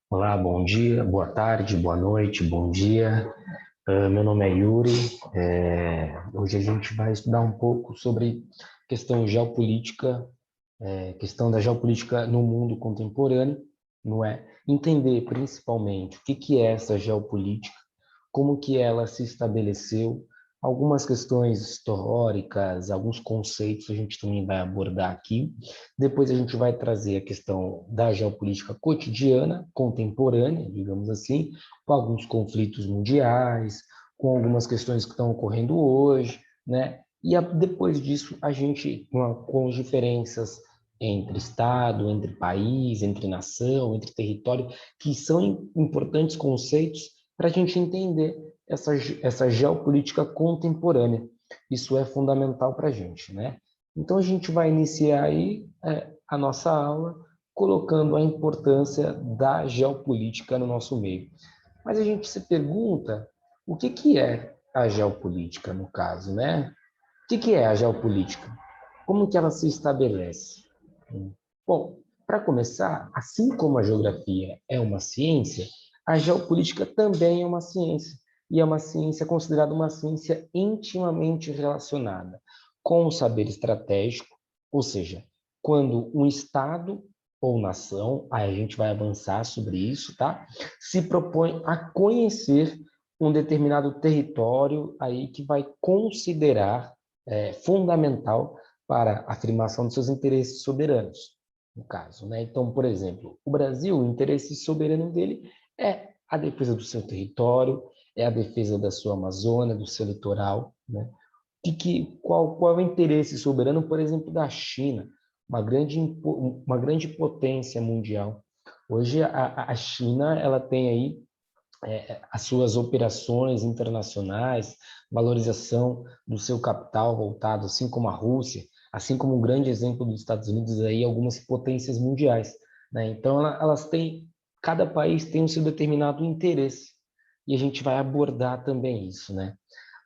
Olá, bom dia, boa tarde, boa noite, bom dia. Meu nome é Yuri. Hoje a gente vai estudar um pouco sobre questão geopolítica, questão da geopolítica no mundo contemporâneo, não é? Entender principalmente o que é essa geopolítica, como que ela se estabeleceu, algumas questões históricas, alguns conceitos a gente também vai abordar aqui. Depois a gente vai trazer a questão da geopolítica cotidiana, contemporânea, digamos assim, com alguns conflitos mundiais, com algumas questões que estão ocorrendo hoje, né? E depois disso a gente, com as diferenças entre Estado, entre país, entre nação, entre território, que são importantes conceitos para a gente entender essa geopolítica contemporânea. Isso é fundamental para a gente, né? Então, a gente vai iniciar aí a nossa aula colocando a importância da geopolítica no nosso meio. Mas a gente se pergunta o que é a geopolítica, no caso, né? O que é a geopolítica? Como que ela se estabelece? Bom, para começar, assim como a geografia é uma ciência, a geopolítica também é uma ciência. E é uma ciência considerada uma ciência intimamente relacionada com o saber estratégico, ou seja, quando um Estado ou nação, aí a gente vai avançar sobre isso, tá? Se propõe a conhecer um determinado território aí que vai considerar fundamental para a afirmação de seus interesses soberanos, no caso, né? Então, por exemplo, o Brasil, o interesse soberano dele é a defesa do seu território, é a defesa da sua Amazônia, do seu litoral, né? Qual é o interesse soberano, por exemplo, da China, uma grande potência mundial. Hoje, a China ela tem aí as suas operações internacionais, valorização do seu capital voltado, assim como a Rússia, assim como um grande exemplo dos Estados Unidos, aí, algumas potências mundiais, né? Então, elas têm, cada país tem o seu determinado interesse, e a gente vai abordar também isso, né?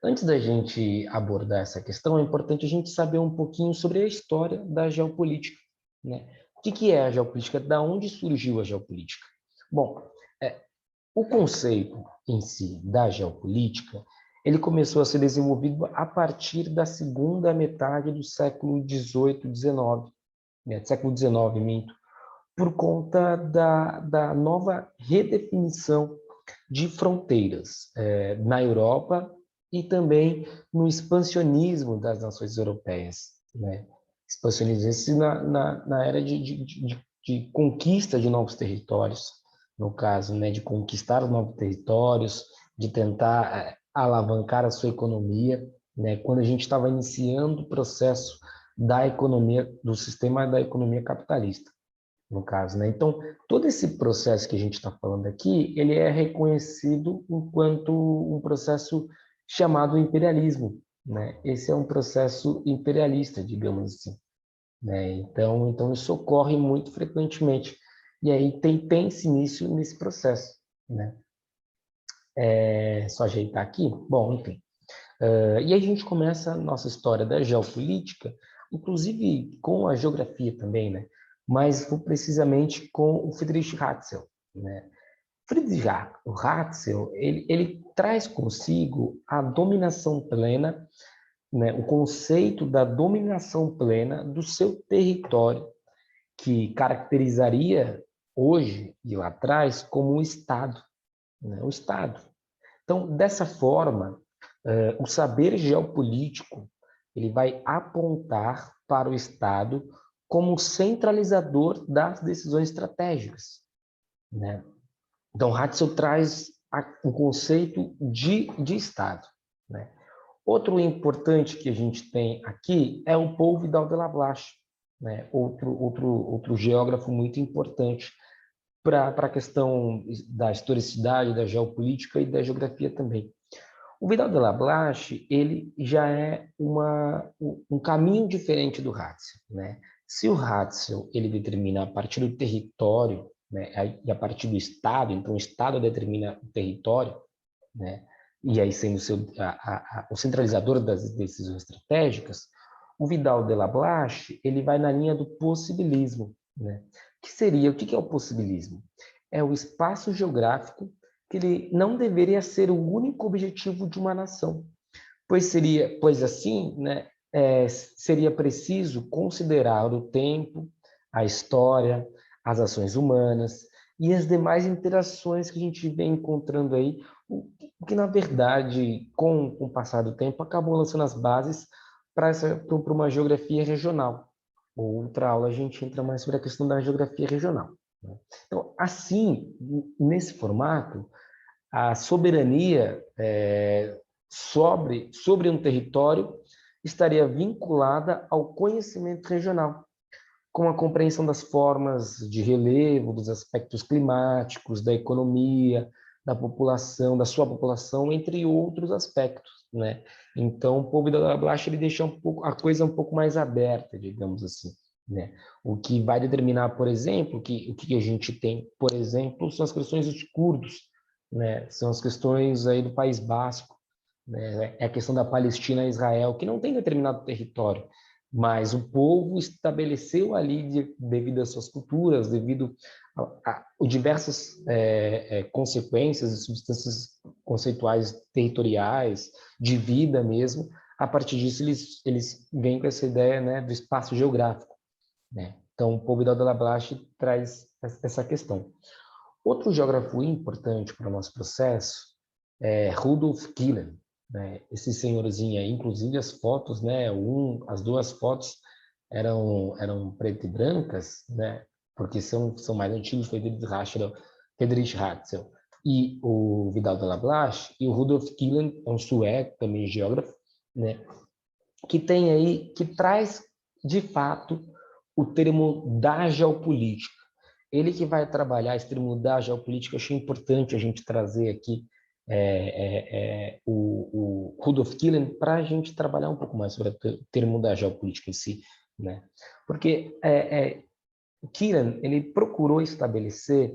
Antes da gente abordar essa questão, é importante a gente saber um pouquinho sobre a história da geopolítica, né? O que é a geopolítica? Da onde surgiu a geopolítica? Bom, o conceito em si da geopolítica, ele começou a ser desenvolvido a partir da segunda metade do século XVIII, XIX, né, século XIX, minto, por conta da nova redefinição de fronteiras na Europa e também no expansionismo das nações europeias, né? Expansionismo na era de conquista de novos territórios, no caso, né, de conquistar novos territórios, de tentar alavancar a sua economia, né, quando a gente estava iniciando o processo da economia, do sistema da economia capitalista, no caso, né? Então, todo esse processo que a gente está falando aqui, ele é reconhecido enquanto um processo chamado imperialismo, né? Esse é um processo imperialista, digamos assim, né? Então isso ocorre muito frequentemente. E aí tem esse início nesse processo, né? É só ajeitar aqui? Bom, enfim. E aí a gente começa a nossa história da geopolítica, inclusive com a geografia também, né? Mas precisamente com o Friedrich Ratzel, né? Friedrich Ratzel, ele traz consigo a dominação plena, né? O conceito da dominação plena do seu território, que caracterizaria hoje e lá atrás como o Estado, né? O Estado. Então, dessa forma, o saber geopolítico ele vai apontar para o Estado como centralizador das decisões estratégicas, né? Então, Ratzel traz o conceito de Estado, né? Outro importante que a gente tem aqui é o Paul Vidal de Lablache, né? Outro geógrafo muito importante para a questão da historicidade, da geopolítica e da geografia também. O Vidal de Lablache, ele já é um caminho diferente do Ratzel, né? Se o Ratzel, ele determina a partir do território, né, e a partir do Estado, então o Estado determina o território, né, e aí sendo o centralizador das decisões estratégicas, o Vidal de Lablache, ele vai na linha do possibilismo, né? Que seria, o que é o possibilismo? É o espaço geográfico que ele não deveria ser o único objetivo de uma nação, pois assim, né, seria preciso considerar o tempo, a história, as ações humanas e as demais interações que a gente vem encontrando aí, o que na verdade, com o passar do tempo, acabou lançando as bases para uma geografia regional. Outra aula a gente entra mais sobre a questão da geografia regional, né? Então, assim, nesse formato, a soberania sobre um território estaria vinculada ao conhecimento regional, com a compreensão das formas de relevo, dos aspectos climáticos, da economia, da população, da sua população, entre outros aspectos, né? Então, o povo da Blas ele deixa a coisa um pouco mais aberta, digamos assim, né? O que vai determinar, por exemplo, o que a gente tem, por exemplo, são as questões dos curdos, né? São as questões aí do País Basco, né? É a questão da Palestina e Israel, que não tem determinado território, mas o povo estabeleceu ali, devido às suas culturas, devido a diversas consequências e substâncias conceituais territoriais, de vida mesmo. A partir disso, eles vêm com essa ideia, né, do espaço geográfico, né? Então, o povo da Blas traz essa questão. Outro geógrafo importante para o nosso processo é Rudolf Killen, né? Esse senhorzinho aí, inclusive as fotos, né? As duas fotos eram preto e brancas, né? Porque são mais antigos, foi Friedrich Ratzel e o Vidal de la Blache, e o Rudolf Killen é um sueco, também geógrafo, né? Que traz, de fato, o termo da geopolítica. Ele que vai trabalhar esse termo da geopolítica, eu achei importante a gente trazer aqui o Rudolf Killen para a gente trabalhar um pouco mais sobre o termo da geopolítica em si, né? Porque o Killen ele procurou estabelecer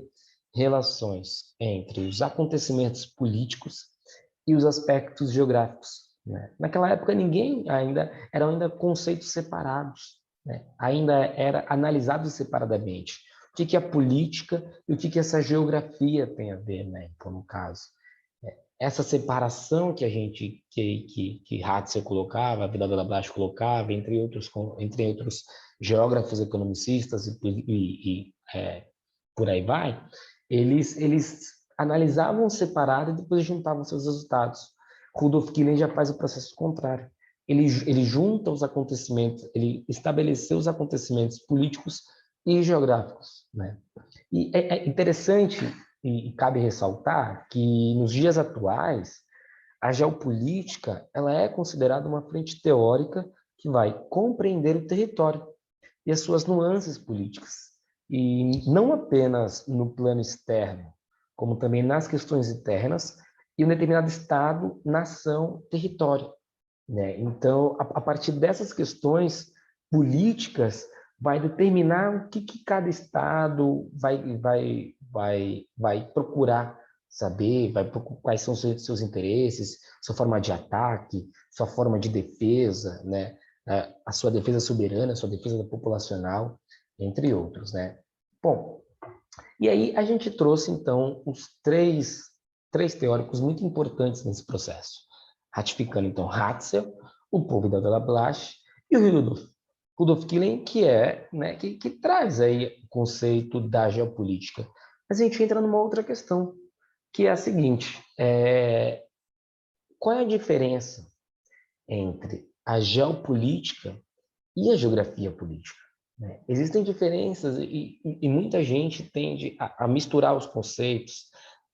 relações entre os acontecimentos políticos e os aspectos geográficos, né? Naquela época eram ainda conceitos separados, né? Ainda era analisado separadamente. O que é a política e o que essa geografia tem a ver, né? Então, no caso, essa separação que a gente que Ratzel colocava, a Vidal de la Blache colocava, entre outros geógrafos, economicistas por aí vai, eles analisavam separado e depois juntavam seus resultados. Rudolf Killen já faz o processo contrário. Ele junta os acontecimentos, ele estabeleceu os acontecimentos políticos e geográficos, né? E é interessante e cabe ressaltar que nos dias atuais a geopolítica ela é considerada uma frente teórica que vai compreender o território e as suas nuances políticas, e não apenas no plano externo, como também nas questões internas e um determinado estado, nação, território, né? Então, a partir dessas questões políticas, vai determinar o que cada estado vai procurar saber, quais são seus interesses, sua forma de ataque, sua forma de defesa, né? A sua defesa soberana, a sua defesa populacional, entre outros, né? Bom, e aí a gente trouxe, então, os três teóricos muito importantes nesse processo, ratificando, então, Ratzel, o povo da Blache e o Rudolf Killen, que né, que traz aí o conceito da geopolítica. Mas a gente entra numa outra questão, que é a seguinte, qual é a diferença entre a geopolítica e a geografia política, né? Existem diferenças e muita gente tende a misturar os conceitos,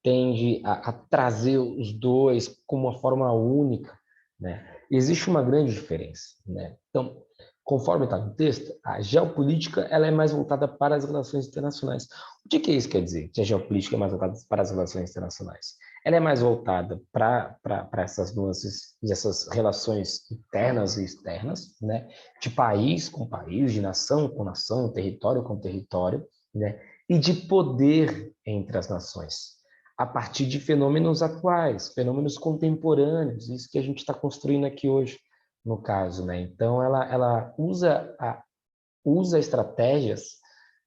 tende a trazer os dois como uma forma única, né? Existe uma grande diferença, né? Então, conforme está no texto, a geopolítica ela é mais voltada para as relações internacionais. O que isso quer dizer? Que a geopolítica é mais voltada para as relações internacionais? Ela é mais voltada para essas nuances e essas relações internas e externas, né? De país com país, de nação com nação, território com território, né? E de poder entre as nações, a partir de fenômenos atuais, fenômenos contemporâneos, isso que a gente está construindo aqui hoje, no caso, né? Então, ela usa estratégias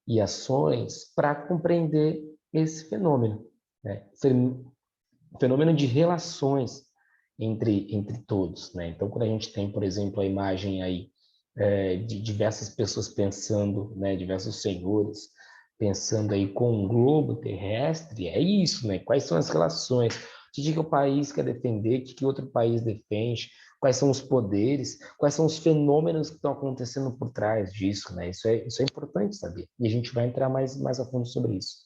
e ações para compreender esse fenômeno, né? Fenômeno de relações entre todos, né? Então, quando a gente tem, por exemplo, a imagem aí de diversas pessoas pensando, né, diversos senhores pensando aí com um globo terrestre, é isso, né? Quais são as relações? O que o país quer defender? O que outro país defende? Quais são os poderes? Quais são os fenômenos que estão acontecendo por trás disso, né? Isso é importante saber. E a gente vai entrar mais a fundo sobre isso.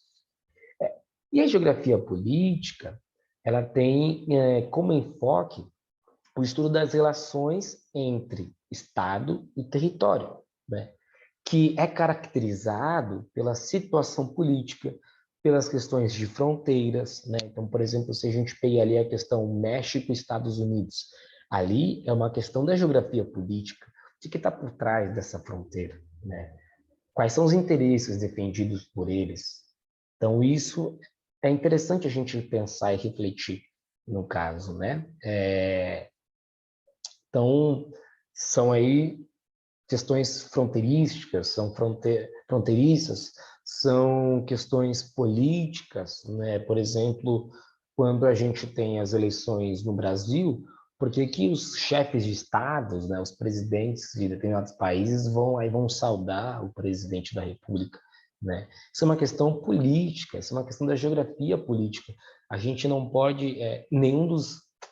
E a geografia política, ela tem como enfoque o estudo das relações entre Estado e território, né? Que é caracterizado pela situação política, pelas questões de fronteiras, né? Então, por exemplo, se a gente pegar ali a questão México-Estados Unidos, ali é uma questão da geografia política, de que está por trás dessa fronteira, né? Quais são os interesses defendidos por eles? Então, isso é interessante a gente pensar e refletir no caso, né? Então, são aí questões fronteirísticas, são fronteiriças, são questões políticas, né? Por exemplo, quando a gente tem as eleições no Brasil, por que que os chefes de estados, né, os presidentes de determinados países vão saudar o presidente da República, né? Isso é uma questão política, isso é uma questão da geografia política. A gente não pode,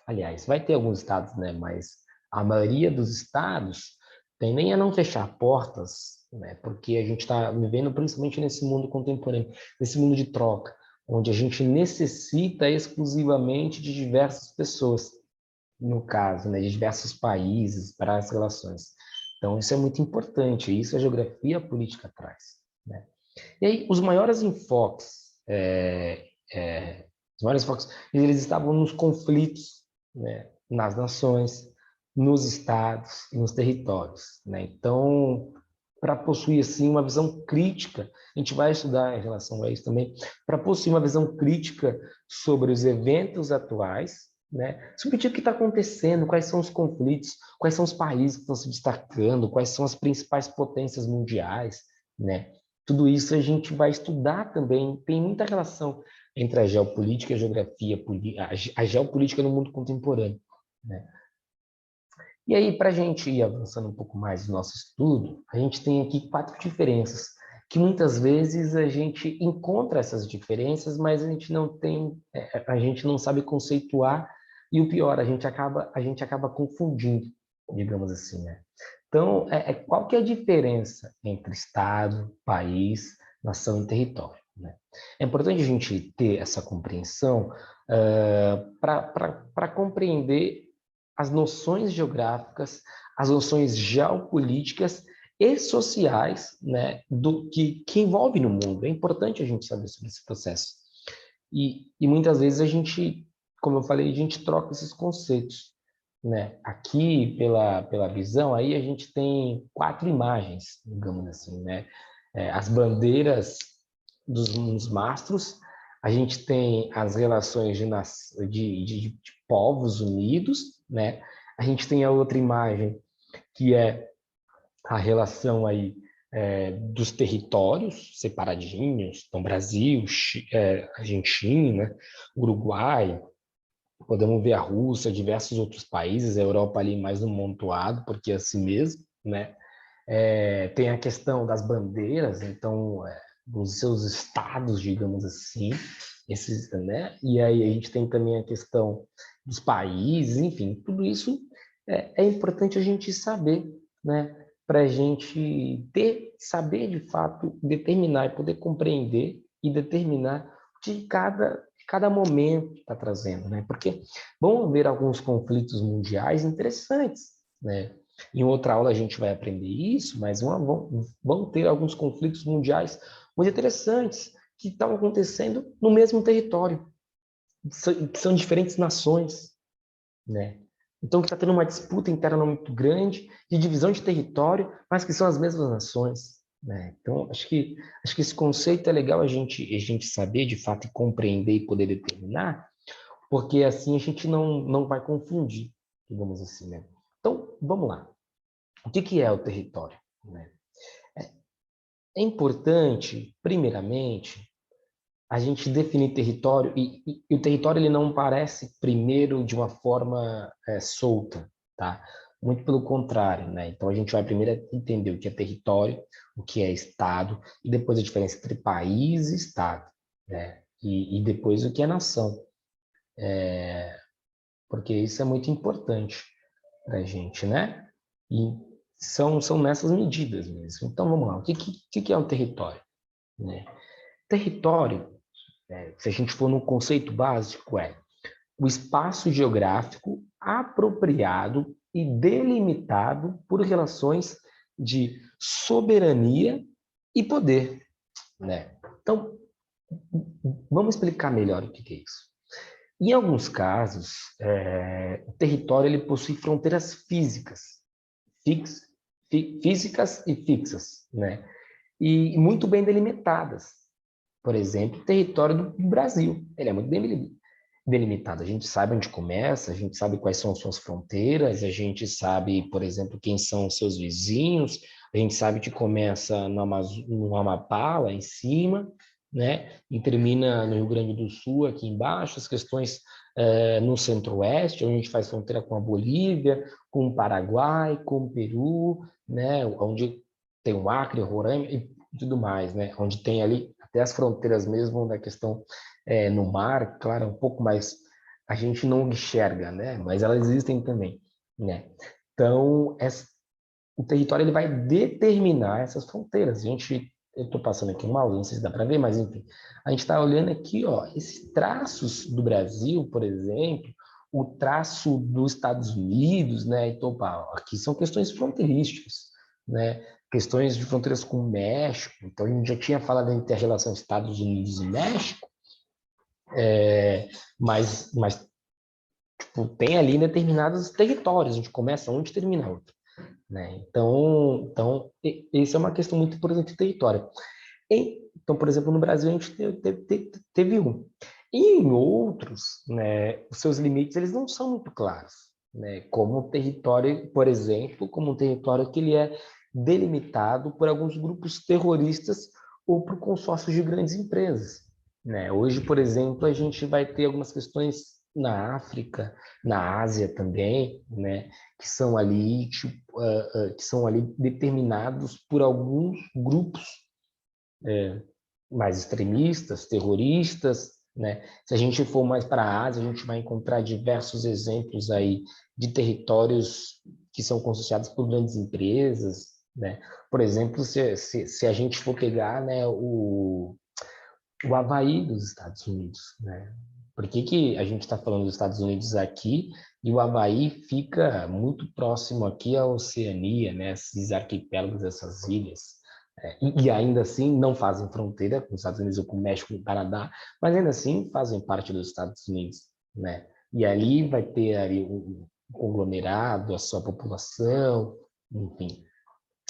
aliás, vai ter alguns estados, né, mas a maioria dos estados tendem a não fechar portas, né? Porque a gente está vivendo principalmente nesse mundo contemporâneo, nesse mundo de troca, onde a gente necessita exclusivamente de diversas pessoas, no caso, né? De diversos países para as relações. Então, isso é muito importante, isso a geografia política traz, né? E aí, os maiores enfoques, eles estavam nos conflitos, né, nas nações, nos estados e nos territórios, né? Então, para possuir assim uma visão crítica, a gente vai estudar em relação a isso também, para possuir uma visão crítica sobre os eventos atuais, né? Sobre o que está acontecendo, quais são os conflitos, quais são os países que estão se destacando, quais são as principais potências mundiais, né? Tudo isso a gente vai estudar também, tem muita relação entre a geopolítica e a geografia, a geopolítica no mundo contemporâneo, né? E aí, para a gente ir avançando um pouco mais no nosso estudo, a gente tem aqui 4 diferenças, que muitas vezes a gente encontra essas diferenças, mas a gente não sabe conceituar, e o pior, a gente acaba confundindo, digamos assim, né? Então, qual que é a diferença entre Estado, país, nação e território, né? É importante a gente ter essa compreensão para compreender as noções geográficas, as noções geopolíticas e sociais, né, do que envolve no mundo. É importante a gente saber sobre esse processo. E muitas vezes a gente, como eu falei, a gente troca esses conceitos, né? Aqui, pela visão, aí a gente tem 4 imagens, digamos assim, né? As bandeiras dos mastros, a gente tem as relações de povos unidos, né? A gente tem a outra imagem, que é a relação aí dos territórios separadinhos, então Brasil, Argentina, Uruguai, podemos ver a Rússia, diversos outros países, a Europa ali mais no montoado, porque é assim mesmo, né? Tem a questão das bandeiras, então, dos seus estados, digamos assim, esses, né? E aí a gente tem também a questão dos países, enfim, tudo isso é importante a gente saber, né? Para a gente saber de fato determinar e poder compreender e determinar de cada momento está trazendo, né? Porque vão haver alguns conflitos mundiais interessantes, né? Em outra aula a gente vai aprender isso, mas vão ter alguns conflitos mundiais muito interessantes que estão acontecendo no mesmo território, que são diferentes nações, né? Então está tendo uma disputa interna muito grande de divisão de território, mas que são as mesmas nações, né? Então acho que esse conceito é legal a gente saber de fato e compreender e poder determinar, porque assim a gente não vai confundir, digamos assim, né? Então vamos lá. O que é o território, né? é importante, primeiramente, a gente definir território, e o território ele não parece primeiro de uma forma solta, tá? Muito pelo contrário, né? Então a gente vai primeiro entender o que é território, o que é estado, e depois a diferença entre país e estado, né? E depois o que é nação, porque isso é muito importante para a gente, né? E são nessas medidas mesmo. Então vamos lá, o que é um território, né? Território, se a gente for no conceito básico, é o espaço geográfico apropriado e delimitado por relações de soberania e poder, né? Então, vamos explicar melhor o que é isso. Em alguns casos, o território ele possui fronteiras fix, físicas e fixas, né? E muito bem delimitadas. Por exemplo, o território do Brasil, ele é muito bem delimitado. A gente sabe onde começa, a gente sabe quais são suas fronteiras, a gente sabe, por exemplo, quem são os seus vizinhos, a gente sabe que começa no Amapá, lá em cima, né? E termina no Rio Grande do Sul, aqui embaixo, as questões no Centro-Oeste, onde a gente faz fronteira com a Bolívia, com o Paraguai, com o Peru, né? Onde tem o Acre, o Roraima e tudo mais, né? Onde tem ali até as fronteiras mesmo da questão no mar, claro, um pouco mais a gente não enxerga, né? Mas elas existem também, né? Então, o território ele vai determinar essas fronteiras. Eu estou passando aqui mal, não sei se dá para ver, mas enfim, a gente está olhando aqui, ó, esses traços do Brasil, por exemplo, o traço dos Estados Unidos, né? Então, opa, aqui são questões fronteirísticas, né? Questões de fronteiras com o México. Então, a gente já tinha falado da inter-relação Estados Unidos e México, mas tipo, tem ali determinados territórios, onde começa um e termina outro, né? Então, essa é uma questão muito importante de território. Então, por exemplo, no Brasil a gente teve um. E em outros, né, os seus limites eles não são muito claros, né? Como o território, por exemplo, como um território que ele é delimitado por alguns grupos terroristas ou por consórcios de grandes empresas, né? Hoje, por exemplo, a gente vai ter algumas questões na África, na Ásia também, né, que são ali tipo, que são ali determinados por alguns grupos mais extremistas, terroristas, né? Se a gente for mais para a Ásia, a gente vai encontrar diversos exemplos aí de territórios que são concessionados por grandes empresas, né? Por exemplo, se a gente for pegar, né, o Havaí dos Estados Unidos, né? Por que a gente está falando dos Estados Unidos aqui e o Havaí fica muito próximo aqui à Oceania, né? Esses arquipélagos, essas ilhas. E ainda assim não fazem fronteira com os Estados Unidos ou com o México, com o Canadá, mas ainda assim fazem parte dos Estados Unidos, né? E ali vai ter ali um conglomerado, a sua população, enfim.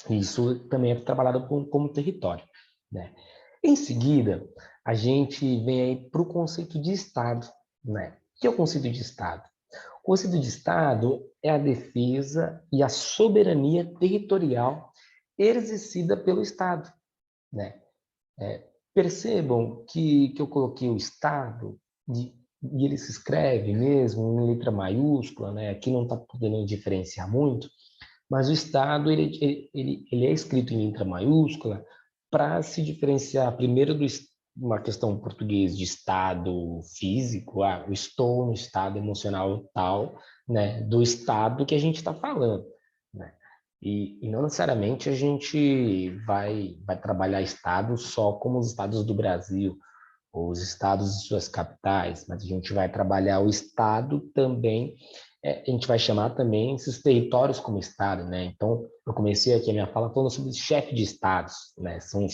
Isso também é trabalhado como território, né? Em seguida, a gente vem aí para o conceito de Estado, né? O que é o conceito de Estado? O conceito de Estado é a defesa e a soberania territorial exercida pelo Estado, né? Percebam que eu coloquei o Estado e ele se escreve mesmo em letra maiúscula, né? Aqui não está podendo diferenciar muito, mas o Estado ele é escrito em letra maiúscula para se diferenciar primeiro uma questão português de estado físico, eu estou no estado emocional tal, né, do estado que a gente está falando, né? E não necessariamente a gente vai trabalhar estado só como os estados do Brasil, ou os estados e suas capitais, mas a gente vai trabalhar o estado também, a gente vai chamar também esses territórios como estado, né? Então, eu comecei aqui a minha fala falando sobre chefe de estados, né? São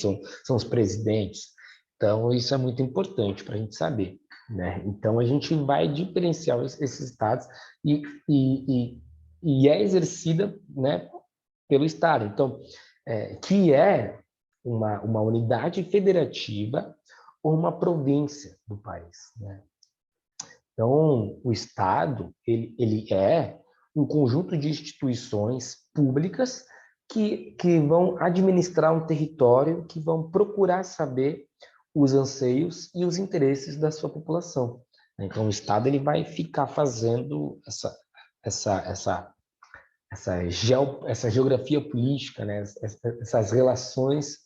os presidentes. Então, isso é muito importante para a gente saber, né? Então, a gente vai diferenciar esses estados e, e, e é exercida, né, pelo estado. Então, que é uma unidade federativa ou uma província do país, né? Então, o Estado, ele é um conjunto de instituições públicas que vão administrar um território, que vão procurar saber os anseios e os interesses da sua população. Então, o Estado ele vai ficar fazendo essa geografia política, né? Essas relações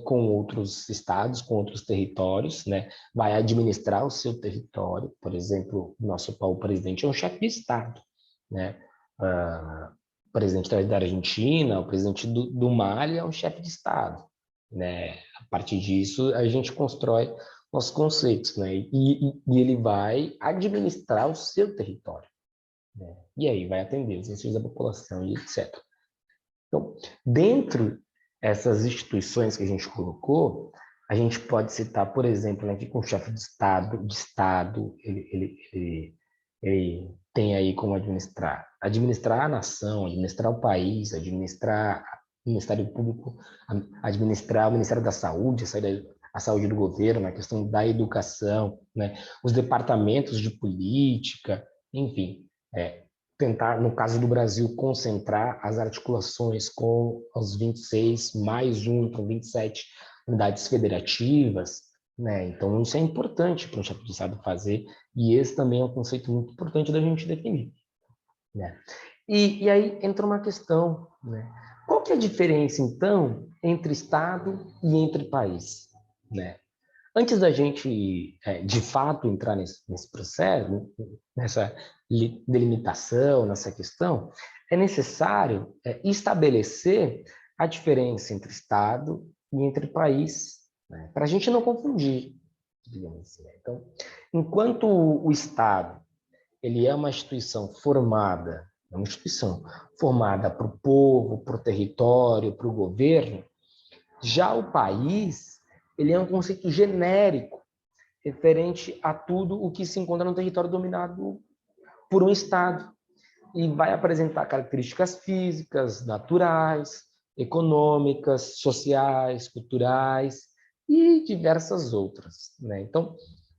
com outros estados, com outros territórios, né? Vai administrar o seu território. Por exemplo, o nosso atual presidente é um chefe de Estado, né? O presidente da Argentina, o presidente do Mali é um chefe de Estado, né? A partir disso, a gente constrói nossos conceitos, né? E ele vai administrar o seu território, né? E aí vai atender os anseios da população e etc. Então, dentro dessas instituições que a gente colocou, a gente pode citar, por exemplo, né, que com o chefe de Estado, ele tem aí como administrar a nação, administrar o país, administrar o Ministério Público, administrar o Ministério da Saúde, a saúde do governo, a questão da educação, né, os departamentos de política, enfim, tentar, no caso do Brasil, concentrar as articulações com os 26, mais um, com 27 unidades federativas, né? Então, isso é importante para um chefe de Estado fazer, e esse também é um conceito muito importante da gente definir, né? E aí entra uma questão, né? Qual que é a diferença, então, entre Estado e entre país, né? Antes da gente, de fato, entrar nesse processo, nessa delimitação, nessa questão, é necessário estabelecer a diferença entre Estado e entre país, né? Para a gente não confundir, digamos assim, né? Então, enquanto o Estado ele é uma instituição formada para o povo, para o território, para o governo, já o país ele é um conceito genérico referente a tudo o que se encontra no território dominado por um Estado e vai apresentar características físicas, naturais, econômicas, sociais, culturais e diversas outras, né? Então,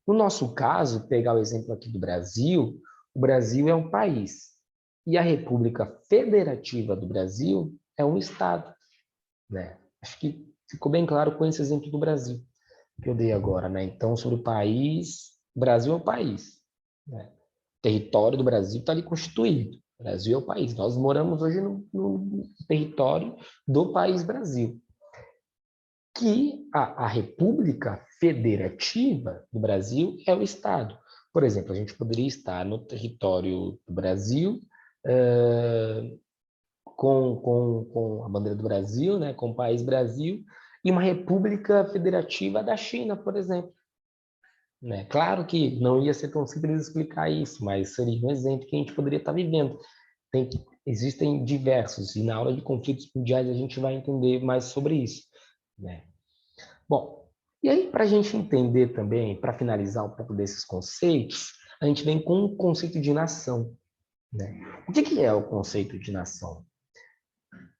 no nosso caso, pegar o exemplo aqui do Brasil, o Brasil é um país e a República Federativa do Brasil é um Estado, né? Acho que ficou bem claro com esse exemplo do Brasil que eu dei agora, né? Então, sobre o país, o Brasil é o país, né? O território do Brasil está ali constituído. O Brasil é o país. Nós moramos hoje no território do país Brasil. Que a República Federativa do Brasil é o Estado. Por exemplo, a gente poderia estar no território do Brasil, com a bandeira do Brasil, né, com o país Brasil, e uma República Federativa da China, por exemplo, né? Claro que não ia ser tão simples explicar isso, mas seria um exemplo que a gente poderia estar vivendo. Existem diversos, e na aula de conflitos mundiais a gente vai entender mais sobre isso, né? Bom, e aí para a gente entender também, para finalizar um pouco desses conceitos, a gente vem com o conceito de nação, né? O que é o conceito de nação?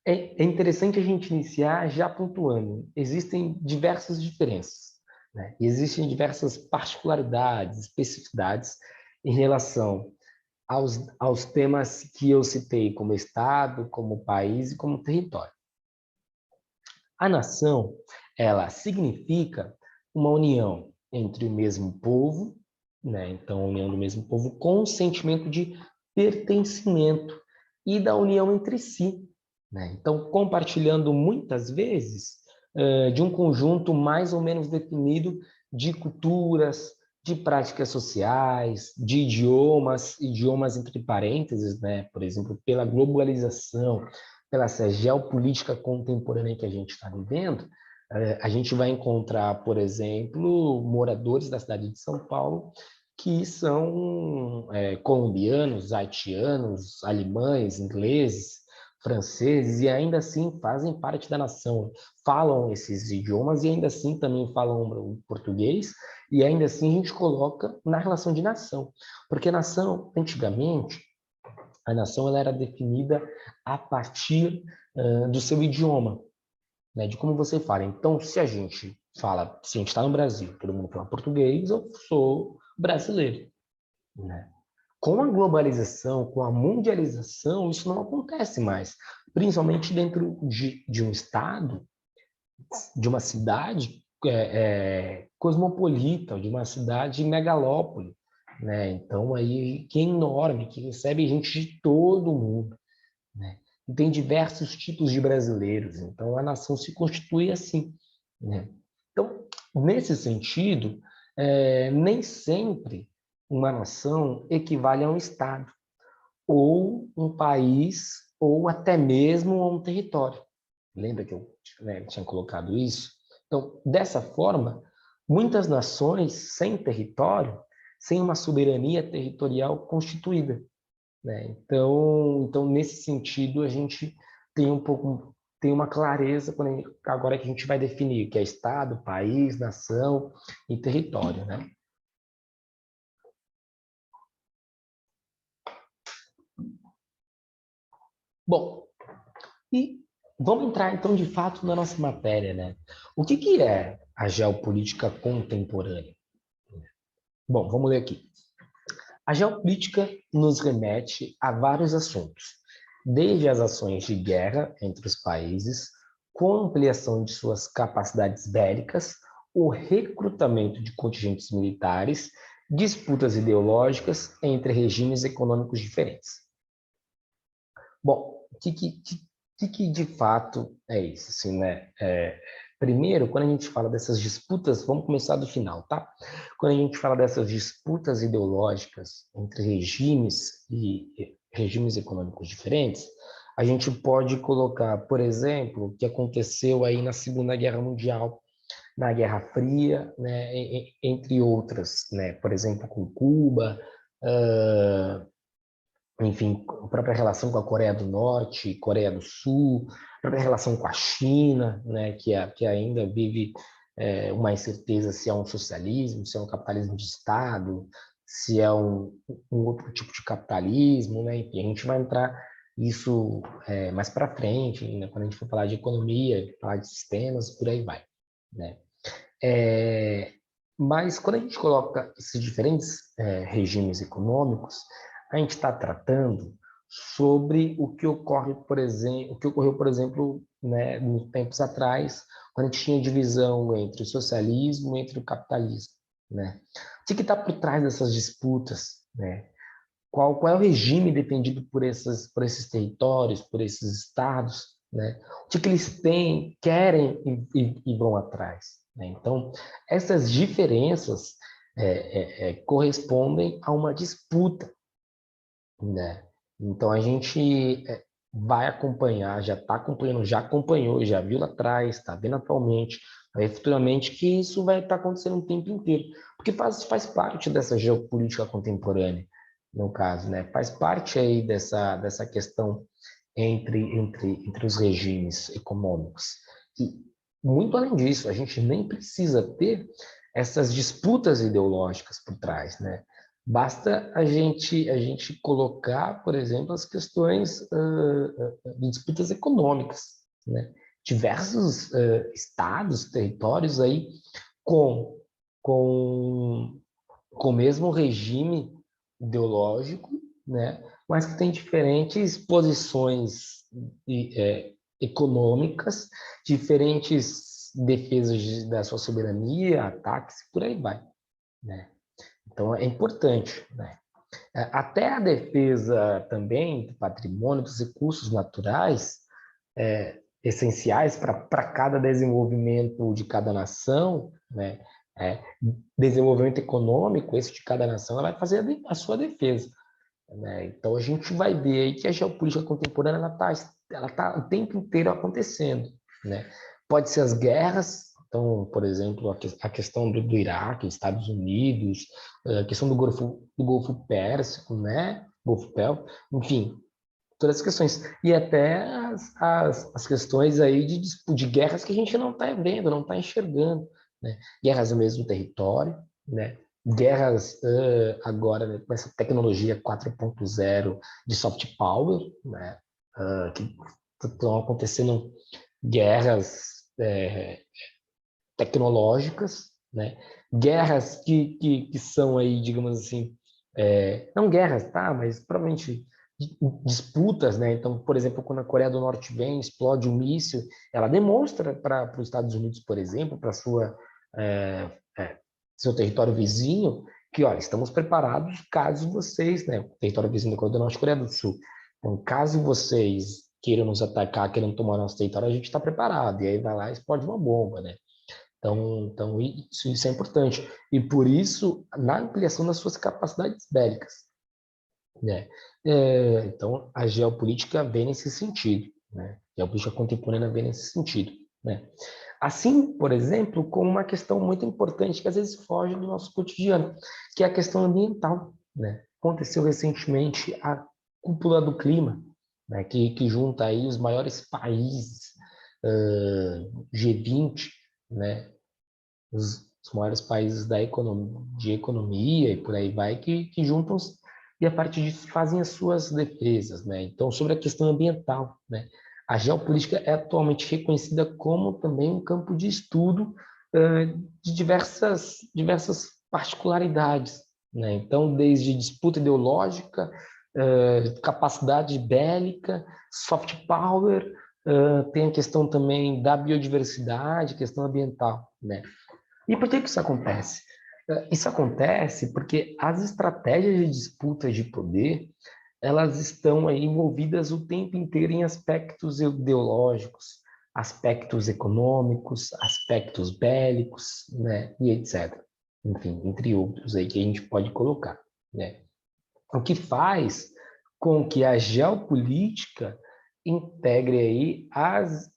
É interessante a gente iniciar já pontuando. Existem diversas diferenças, né? E existem diversas particularidades, especificidades em relação aos temas que eu citei, como Estado, como país e como território. A nação, ela significa uma união entre o mesmo povo, né? Então, a união do mesmo povo com o sentimento de pertencimento e da união entre si, né? Então, compartilhando muitas vezes de um conjunto mais ou menos definido de culturas, de práticas sociais, de idiomas entre parênteses, né? Por exemplo, pela globalização, pela essa geopolítica contemporânea que a gente está vivendo, a gente vai encontrar, por exemplo, moradores da cidade de São Paulo que são colombianos, haitianos, alemães, ingleses, franceses, e ainda assim fazem parte da nação, falam esses idiomas e ainda assim também falam o português, e ainda assim a gente coloca na relação de nação, porque nação, antigamente, a nação ela era definida a partir do seu idioma, né, de como você fala. Então, se a gente está no Brasil, todo mundo fala português, eu sou brasileiro, né? Com a globalização, com a mundialização, isso não acontece mais. principalmente dentro de um estado, de uma cidade cosmopolita, de uma cidade megalópole, né? Então, aí, que é enorme, que recebe gente de todo mundo, né? E tem diversos tipos de brasileiros, então a nação se constitui assim, né? Então, nesse sentido, nem sempre uma nação equivale a um estado, ou um país, ou até mesmo a um território. Lembra que eu, né, tinha colocado isso? Então, dessa forma, muitas nações sem território, sem uma soberania territorial constituída, né? Então, nesse sentido, a gente tem tem uma clareza agora que a gente vai definir o que é Estado, país, nação e território, né? Bom, e vamos entrar então de fato na nossa matéria, né? O que é a geopolítica contemporânea? Bom, vamos ler aqui. A geopolítica nos remete a vários assuntos, desde as ações de guerra entre os países, com ampliação de suas capacidades bélicas, o recrutamento de contingentes militares, disputas ideológicas entre regimes econômicos diferentes. Bom, o que de fato é isso? Assim, né? Primeiro, quando a gente fala dessas disputas, vamos começar do final, tá? Quando a gente fala dessas disputas ideológicas entre regimes e regimes econômicos diferentes, a gente pode colocar, por exemplo, o que aconteceu aí na Segunda Guerra Mundial, na Guerra Fria, né, entre outras, né? Por exemplo, com Cuba, uh, enfim, a própria relação com a Coreia do Norte, Coreia do Sul, a própria relação com a China, né, que ainda vive uma incerteza se é um socialismo, se é um capitalismo de Estado, se é um outro tipo de capitalismo, né, enfim, a gente vai entrar isso mais para frente, né, quando a gente for falar de economia, falar de sistemas, por aí vai, né. Mas quando a gente coloca esses diferentes regimes econômicos, a gente está tratando sobre o que ocorre, por exemplo, o que ocorreu, por exemplo, né, nos tempos atrás, quando a gente tinha divisão entre o socialismo e entre o capitalismo, né? O que está por trás dessas disputas, né? Qual é o regime defendido por esses territórios, por esses estados, né? O que eles têm, querem e vão atrás, né? Então, essas diferenças correspondem a uma disputa, né? Então, a gente vai acompanhar, já está acompanhando, já acompanhou, já viu lá atrás, está vendo atualmente, vai futuramente, que isso vai estar acontecendo o tempo inteiro, porque faz parte dessa geopolítica contemporânea, no caso, né? Faz parte aí dessa questão entre os regimes econômicos. E, muito além disso, a gente nem precisa ter essas disputas ideológicas por trás, né? Basta a gente colocar, por exemplo, as questões de disputas econômicas, né? Diversos estados, territórios aí com, com, com o mesmo regime ideológico, né? Mas que tem diferentes posições econômicas, diferentes defesas da sua soberania, ataques, por aí vai, né? Então, é importante, né? Até a defesa também do patrimônio, dos recursos naturais, essenciais para cada desenvolvimento de cada nação, né? É, desenvolvimento econômico, esse de cada nação, ela vai fazer a sua defesa, né? Então, a gente vai ver aí que a geopolítica contemporânea ela tá o tempo inteiro acontecendo, né? Pode ser as guerras, então, por exemplo, a questão do Iraque, Estados Unidos, a questão do Golfo Pérsico, né? Golfo Pérsico, enfim, todas as questões. E até as questões aí de guerras que a gente não está vendo, não está enxergando, né? Guerras no mesmo território, né? Guerras agora, né, com essa tecnologia 4.0 de soft power, né? Que estão acontecendo guerras tecnológicas, né? Guerras que são aí, digamos assim, não guerras, tá? Mas provavelmente disputas, né? Então, por exemplo, quando a Coreia do Norte vem, explode um míssil, ela demonstra para os Estados Unidos, por exemplo, para é, seu território vizinho, que, olha, estamos preparados caso vocês, né, o território vizinho da Coreia do Norte e Coreia do Sul, então, caso vocês queiram nos atacar, queiram tomar nosso território, a gente está preparado, e aí vai lá e explode uma bomba, né? Então isso é importante. E por isso, na ampliação das suas capacidades bélicas, né? Então, a geopolítica vem nesse sentido, né? A geopolítica contemporânea vem nesse sentido, né? Assim, por exemplo, como uma questão muito importante que às vezes foge do nosso cotidiano, que é a questão ambiental, né? Aconteceu recentemente a Cúpula do Clima, né? Que junta aí os maiores países, G20, né? Os maiores países de economia e por aí vai, que juntam e a partir disso fazem as suas defesas, né? Então, sobre a questão ambiental, né? A geopolítica é atualmente reconhecida como também um campo de estudo de diversas particularidades, né? Então, desde disputa ideológica, capacidade bélica, soft power, tem a questão também da biodiversidade, questão ambiental, né? E por que isso acontece? Isso acontece porque as estratégias de disputa de poder, elas estão aí envolvidas o tempo inteiro em aspectos ideológicos, aspectos econômicos, aspectos bélicos, né, e etc. Enfim, entre outros aí que a gente pode colocar, né? O que faz com que a geopolítica integre aí as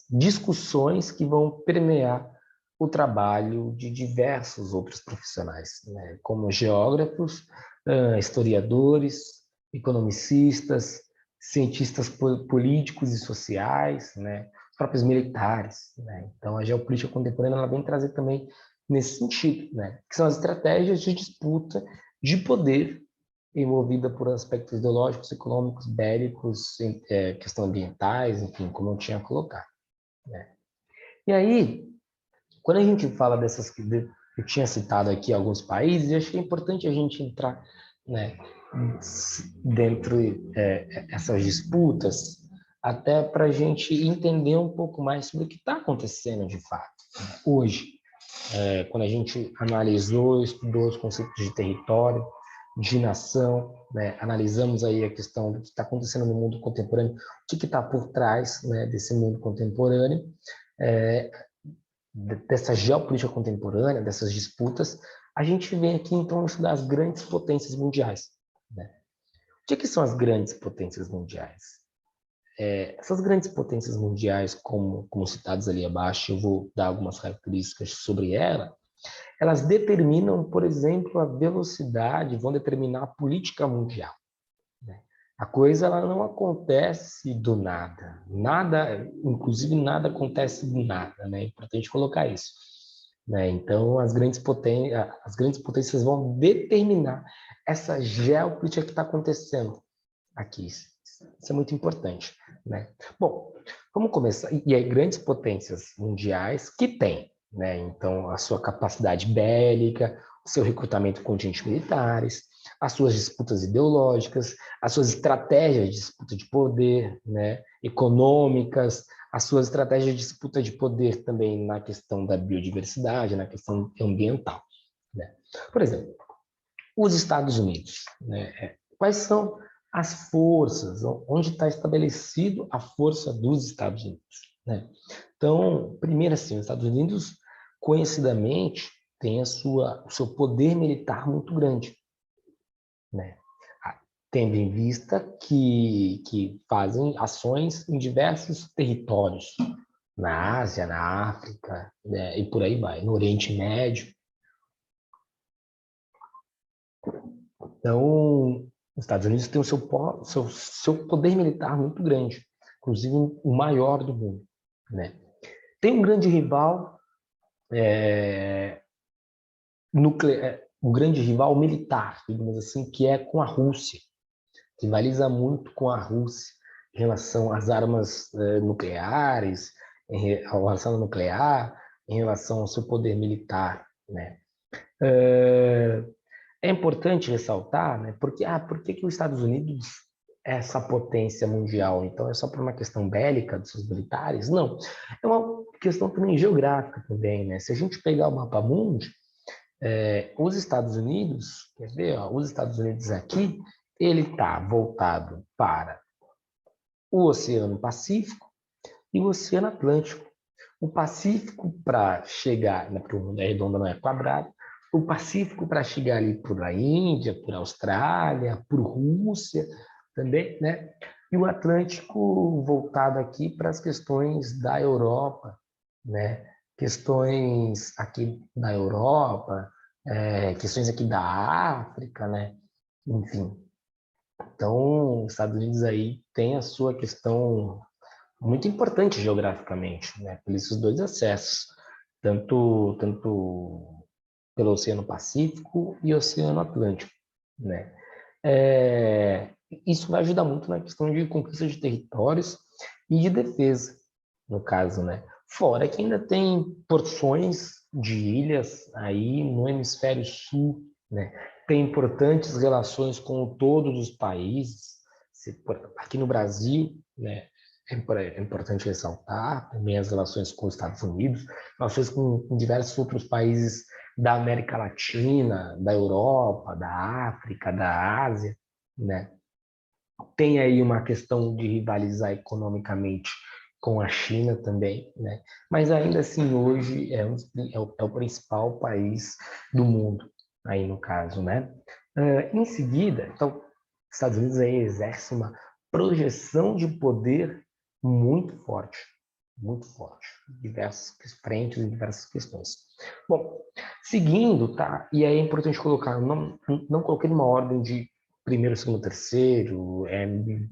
discussões que vão permear o trabalho de diversos outros profissionais, né? Como geógrafos, historiadores, economicistas, cientistas políticos e sociais, né? Os próprios militares, né? Então, a geopolítica contemporânea ela vem trazer também nesse sentido, né? Que são as estratégias de disputa de poder envolvida por aspectos ideológicos, econômicos, bélicos, questão ambientais, enfim, como eu tinha colocado, né? E aí, quando a gente fala eu tinha citado aqui alguns países, e acho que é importante a gente entrar, né, dentro essas disputas, até para a gente entender um pouco mais sobre o que está acontecendo de fato, né? Hoje, quando a gente analisou, estudou os conceitos de território, de nação, né, analisamos aí a questão do que está acontecendo no mundo contemporâneo, o que está por trás, né, desse mundo contemporâneo, é, dessa geopolítica contemporânea, dessas disputas, a gente vem aqui então estudar as grandes potências mundiais, né? O que são as grandes potências mundiais? Essas grandes potências mundiais, como citadas ali abaixo, eu vou dar algumas características sobre elas determinam, por exemplo, a velocidade, vão determinar a política mundial, né? A coisa ela não acontece do nada. Nada, inclusive nada acontece do nada, né? É importante colocar isso, né? Então, as grandes potências vão determinar essa geopolítica que está acontecendo aqui. Isso é muito importante, né? Bom, vamos começar. E aí, grandes potências mundiais que têm, né? Então, a sua capacidade bélica, o seu recrutamento de contingentes militares, as suas disputas ideológicas, as suas estratégias de disputa de poder, né? Econômicas, as suas estratégias de disputa de poder também na questão da biodiversidade, na questão ambiental, né? Por exemplo, os Estados Unidos, né? Quais são as forças, onde está estabelecido a força dos Estados Unidos, né? Então, primeiro assim, os Estados Unidos, conhecidamente, tem o seu poder militar muito grande, né? Tendo em vista que fazem ações em diversos territórios, na Ásia, na África, né? E por aí vai, no Oriente Médio. Então, os Estados Unidos têm o seu poder militar muito grande, inclusive o maior do mundo, né? Tem um grande rival um grande rival militar, digamos assim, que é com a Rússia. Rivaliza muito com a Rússia em relação às armas nucleares, ao arsenal nuclear, em relação ao seu poder militar, né? É importante ressaltar, né? Porque, por que que os Estados Unidos é essa potência mundial? Então, é só por uma questão bélica dos seus militares? Não. É uma questão também geográfica também, né? Se a gente pegar o mapa mundi, os Estados Unidos, quer ver, ó, os Estados Unidos aqui, ele está voltado para o Oceano Pacífico e o Oceano Atlântico. O Pacífico para chegar, né, porque o mundo é redondo, não é quadrado, o Pacífico para chegar ali por a Índia, por Austrália, por Rússia também, né? E o Atlântico voltado aqui para as questões da Europa, né? Questões aqui da Europa, questões aqui da África, né? Enfim. Então, os Estados Unidos aí tem a sua questão muito importante geograficamente, né? Por esses dois acessos, tanto pelo Oceano Pacífico e Oceano Atlântico, né? Isso vai ajudar muito na questão de conquista de territórios e de defesa, no caso, né? Fora que ainda tem porções de ilhas aí no hemisfério sul, né? Tem importantes relações com todos os países. Aqui no Brasil, né? É importante ressaltar também as relações com os Estados Unidos, relações com diversos outros países da América Latina, da Europa, da África, da Ásia, né? Tem aí uma questão de rivalizar economicamente com a China também, né? Mas ainda assim hoje é o principal país do mundo, aí no caso, né? Em seguida, então, os Estados Unidos aí exerce uma projeção de poder muito forte, em diversas frentes e diversas questões. Bom, seguindo, tá? E aí é importante colocar, não coloquei numa ordem de primeiro, segundo, terceiro,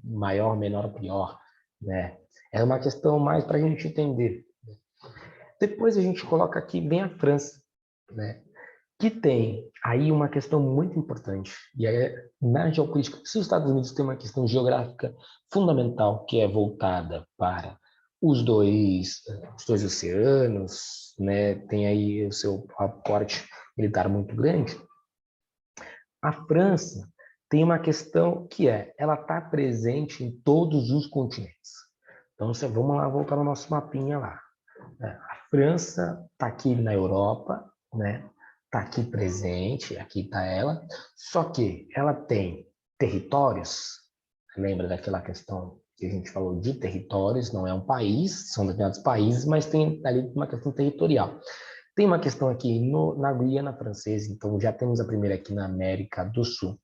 maior, menor, pior, né? É uma questão mais para a gente entender. Depois a gente coloca aqui bem a França, né? Que tem aí uma questão muito importante, e é na geopolítica. Se os Estados Unidos têm uma questão geográfica fundamental, que é voltada para os dois oceanos, né? Tem aí o seu aporte militar muito grande. A França tem uma questão que ela está presente em todos os continentes. Então, vamos lá voltar no nosso mapinha lá. A França está aqui na Europa, né? Está aqui presente, aqui está ela. Só que ela tem territórios. Lembra daquela questão que a gente falou de territórios? Não é um país, são determinados países, mas tem ali uma questão territorial. Tem uma questão aqui na Guiana Francesa, então já temos a primeira aqui na América do Sul.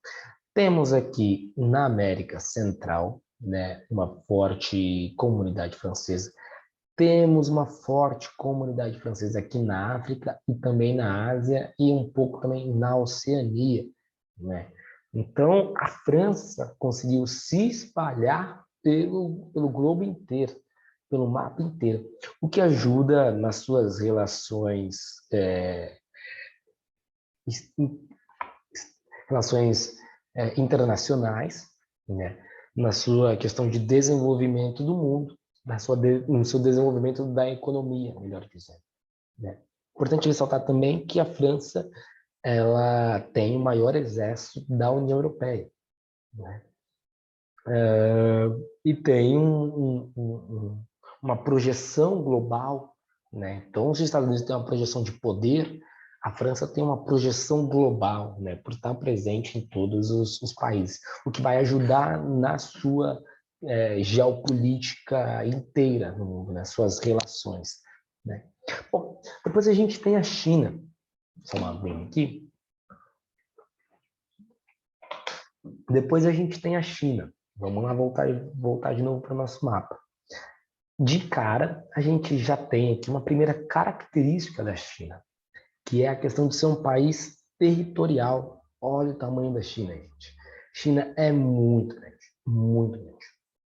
Temos aqui na América Central, né, uma forte comunidade francesa. Temos uma forte comunidade francesa aqui na África e também na Ásia e um pouco também na Oceania, né? Então, a França conseguiu se espalhar pelo globo inteiro, pelo mapa inteiro, o que ajuda nas suas relações, relações internacionais, né? Na sua questão de desenvolvimento do mundo, no seu desenvolvimento da economia, melhor dizendo, né? Importante ressaltar também que a França ela tem o maior exército da União Europeia, né? E tem uma projeção global, né? Então, os Estados Unidos têm uma projeção de poder, a França tem uma projeção global, né? Por estar presente em todos os países, o que vai ajudar na sua geopolítica inteira no mundo, nas suas relações, né? Bom, depois a gente tem a China, só uma aguinha aqui. Depois a gente tem a China. Vamos lá voltar de novo para o nosso mapa. De cara, a gente já tem aqui uma primeira característica da China, que é a questão de ser um país territorial. Olha o tamanho da China, gente. China é muito grande,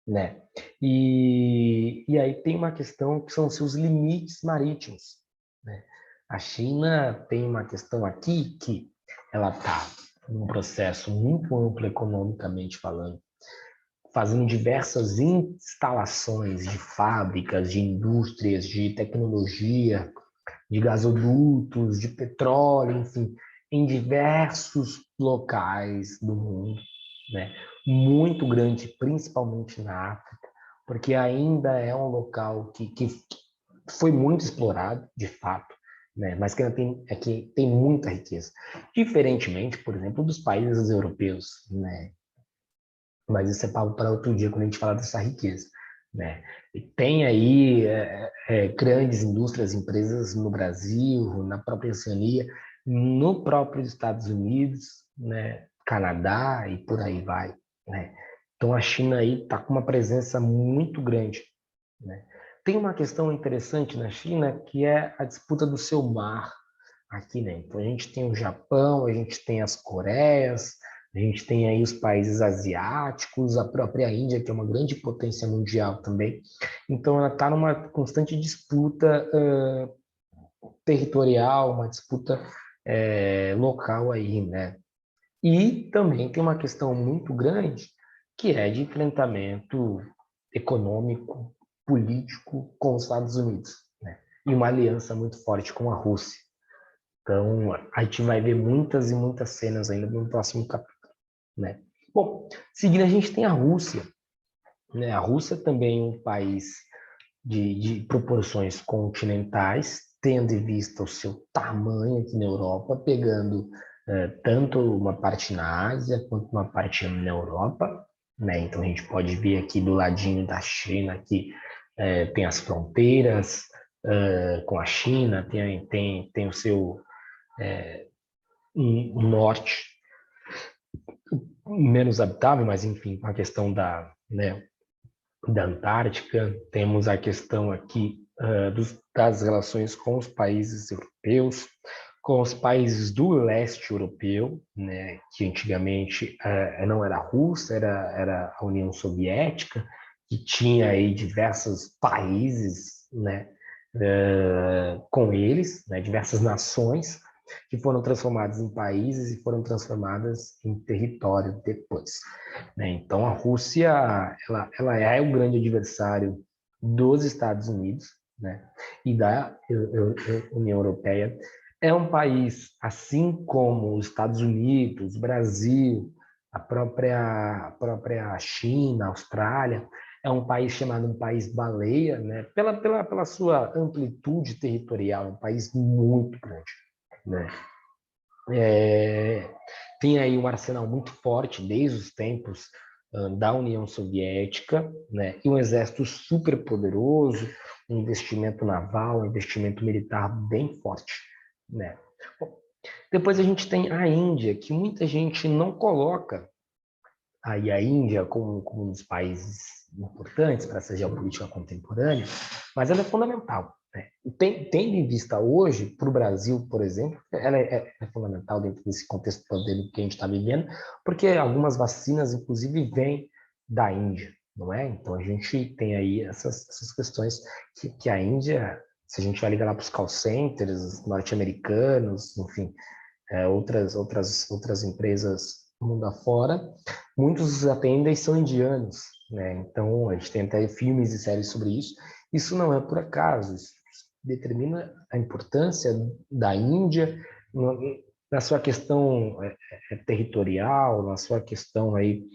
né? E aí tem uma questão que são seus limites marítimos, né? A China tem uma questão aqui que ela está num processo muito amplo economicamente falando, fazendo diversas instalações de fábricas, de indústrias, de tecnologia, de gasodutos, de petróleo, enfim. em diversos locais do mundo, né? Muito grande, principalmente na África, porque ainda é um local que foi muito explorado, de fato, né? Mas que ainda tem, que tem muita riqueza. Diferentemente, por exemplo, dos países europeus, né? Mas isso é papo para outro dia, quando a gente falar dessa riqueza, né? E tem aí grandes indústrias, empresas no Brasil, na própria Oceania, no próprio Estados Unidos, né? Canadá e por aí vai, né? Então a China aí está com uma presença muito grande, né? Tem uma questão interessante na China que é a disputa do seu mar aqui, né? Então a gente tem o Japão, a gente tem as Coreias, a gente tem aí os países asiáticos, a própria Índia, que é uma grande potência mundial também. Então ela está numa constante disputa territorial, uma disputa local aí, né? E também tem uma questão muito grande que é de enfrentamento econômico, político com os Estados Unidos, né? E uma aliança muito forte com a Rússia. Então, a gente vai ver muitas e muitas cenas ainda no próximo capítulo, né? Bom, seguindo a gente tem a Rússia, né? A Rússia também é um país de proporções continentais, tendo em vista o seu tamanho aqui na Europa, pegando tanto uma parte na Ásia quanto uma parte na Europa, né? Então a gente pode ver aqui do ladinho da China que tem as fronteiras com a China, tem o seu norte menos habitável, mas enfim, a questão da Antártica, temos a questão aqui das relações com os países europeus, com os países do leste europeu, né, que antigamente não era a Rússia, era a União Soviética, que tinha aí diversos países, né, com eles, né, diversas nações, que foram transformadas em países e foram transformadas em território depois, né? Então, a Rússia ela é o grande adversário dos Estados Unidos, né? E da União Europeia. É um país, assim como os Estados Unidos, Brasil, a própria China, Austrália, é um país chamado um país baleia, né? Pela sua amplitude territorial, um país muito grande, né? É, tem aí um arsenal muito forte desde os tempos da União Soviética, né? E um exército super poderoso, um investimento naval, um investimento militar bem forte, né? Bom, depois a gente tem a Índia, que muita gente não coloca aí a Índia como um dos países importantes para essa geopolítica contemporânea, mas ela é fundamental, né? Tendo em vista hoje, para o Brasil, por exemplo, ela é fundamental dentro desse contexto pandêmico que a gente está vivendo, porque algumas vacinas, inclusive, vêm da Índia, não é? Então, a gente tem aí essas questões que a Índia, se a gente vai ligar lá para os call centers norte-americanos, enfim, outras empresas mundo afora, muitos dos atendentes são indianos, né? Então, a gente tem até filmes e séries sobre isso. Isso não é por acaso, isso determina a importância da Índia na sua questão territorial, na sua questão aí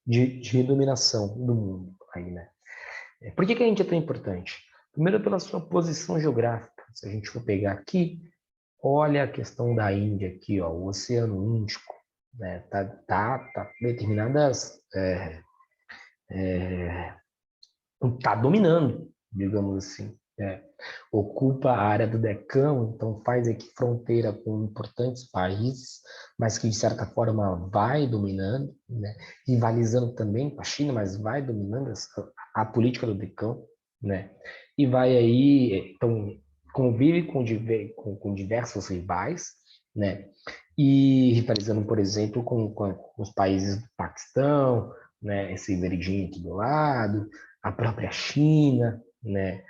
de dominação do mundo aí, né? Por que a Índia é tão importante? Primeiro pela sua posição geográfica. Se a gente for pegar aqui, olha a questão da Índia aqui, ó, o Oceano Índico, né? Tá determinadas, tá dominando, digamos assim. Ocupa a área do Decão, então faz aqui fronteira com importantes países, mas que de certa forma vai dominando, né? Rivalizando também com a China, mas vai dominando a política do Decão, né? E vai aí, então convive com diversos rivais, né? E rivalizando, por exemplo, com os países do Paquistão, né? Esse verdinho aqui do lado, a própria China, né?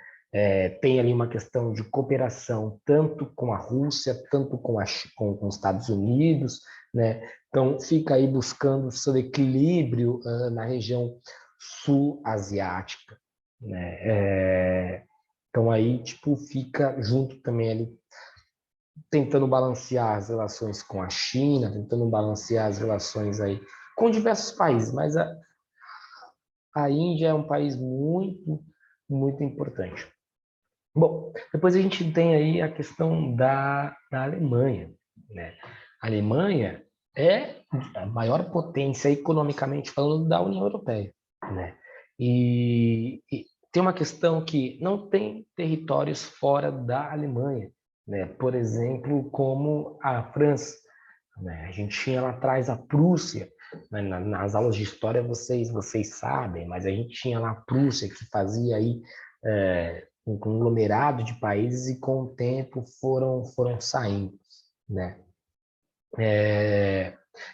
Tem ali uma questão de cooperação tanto com a Rússia, tanto com os Estados Unidos, né? Então fica aí buscando seu equilíbrio na região sul-asiática, né? Então aí tipo fica junto também ali tentando balancear as relações com a China, tentando balancear as relações aí com diversos países, mas a Índia é um país muito, muito importante. Bom, depois a gente tem aí a questão da Alemanha, né? A Alemanha é a maior potência economicamente falando da União Europeia, né? E tem uma questão que não tem territórios fora da Alemanha, né? Por exemplo, como a França, né? A gente tinha lá atrás a Prússia, né? Nas aulas de história vocês sabem, mas a gente tinha lá a Prússia que fazia aí um conglomerado de países e com o tempo foram saindo, né?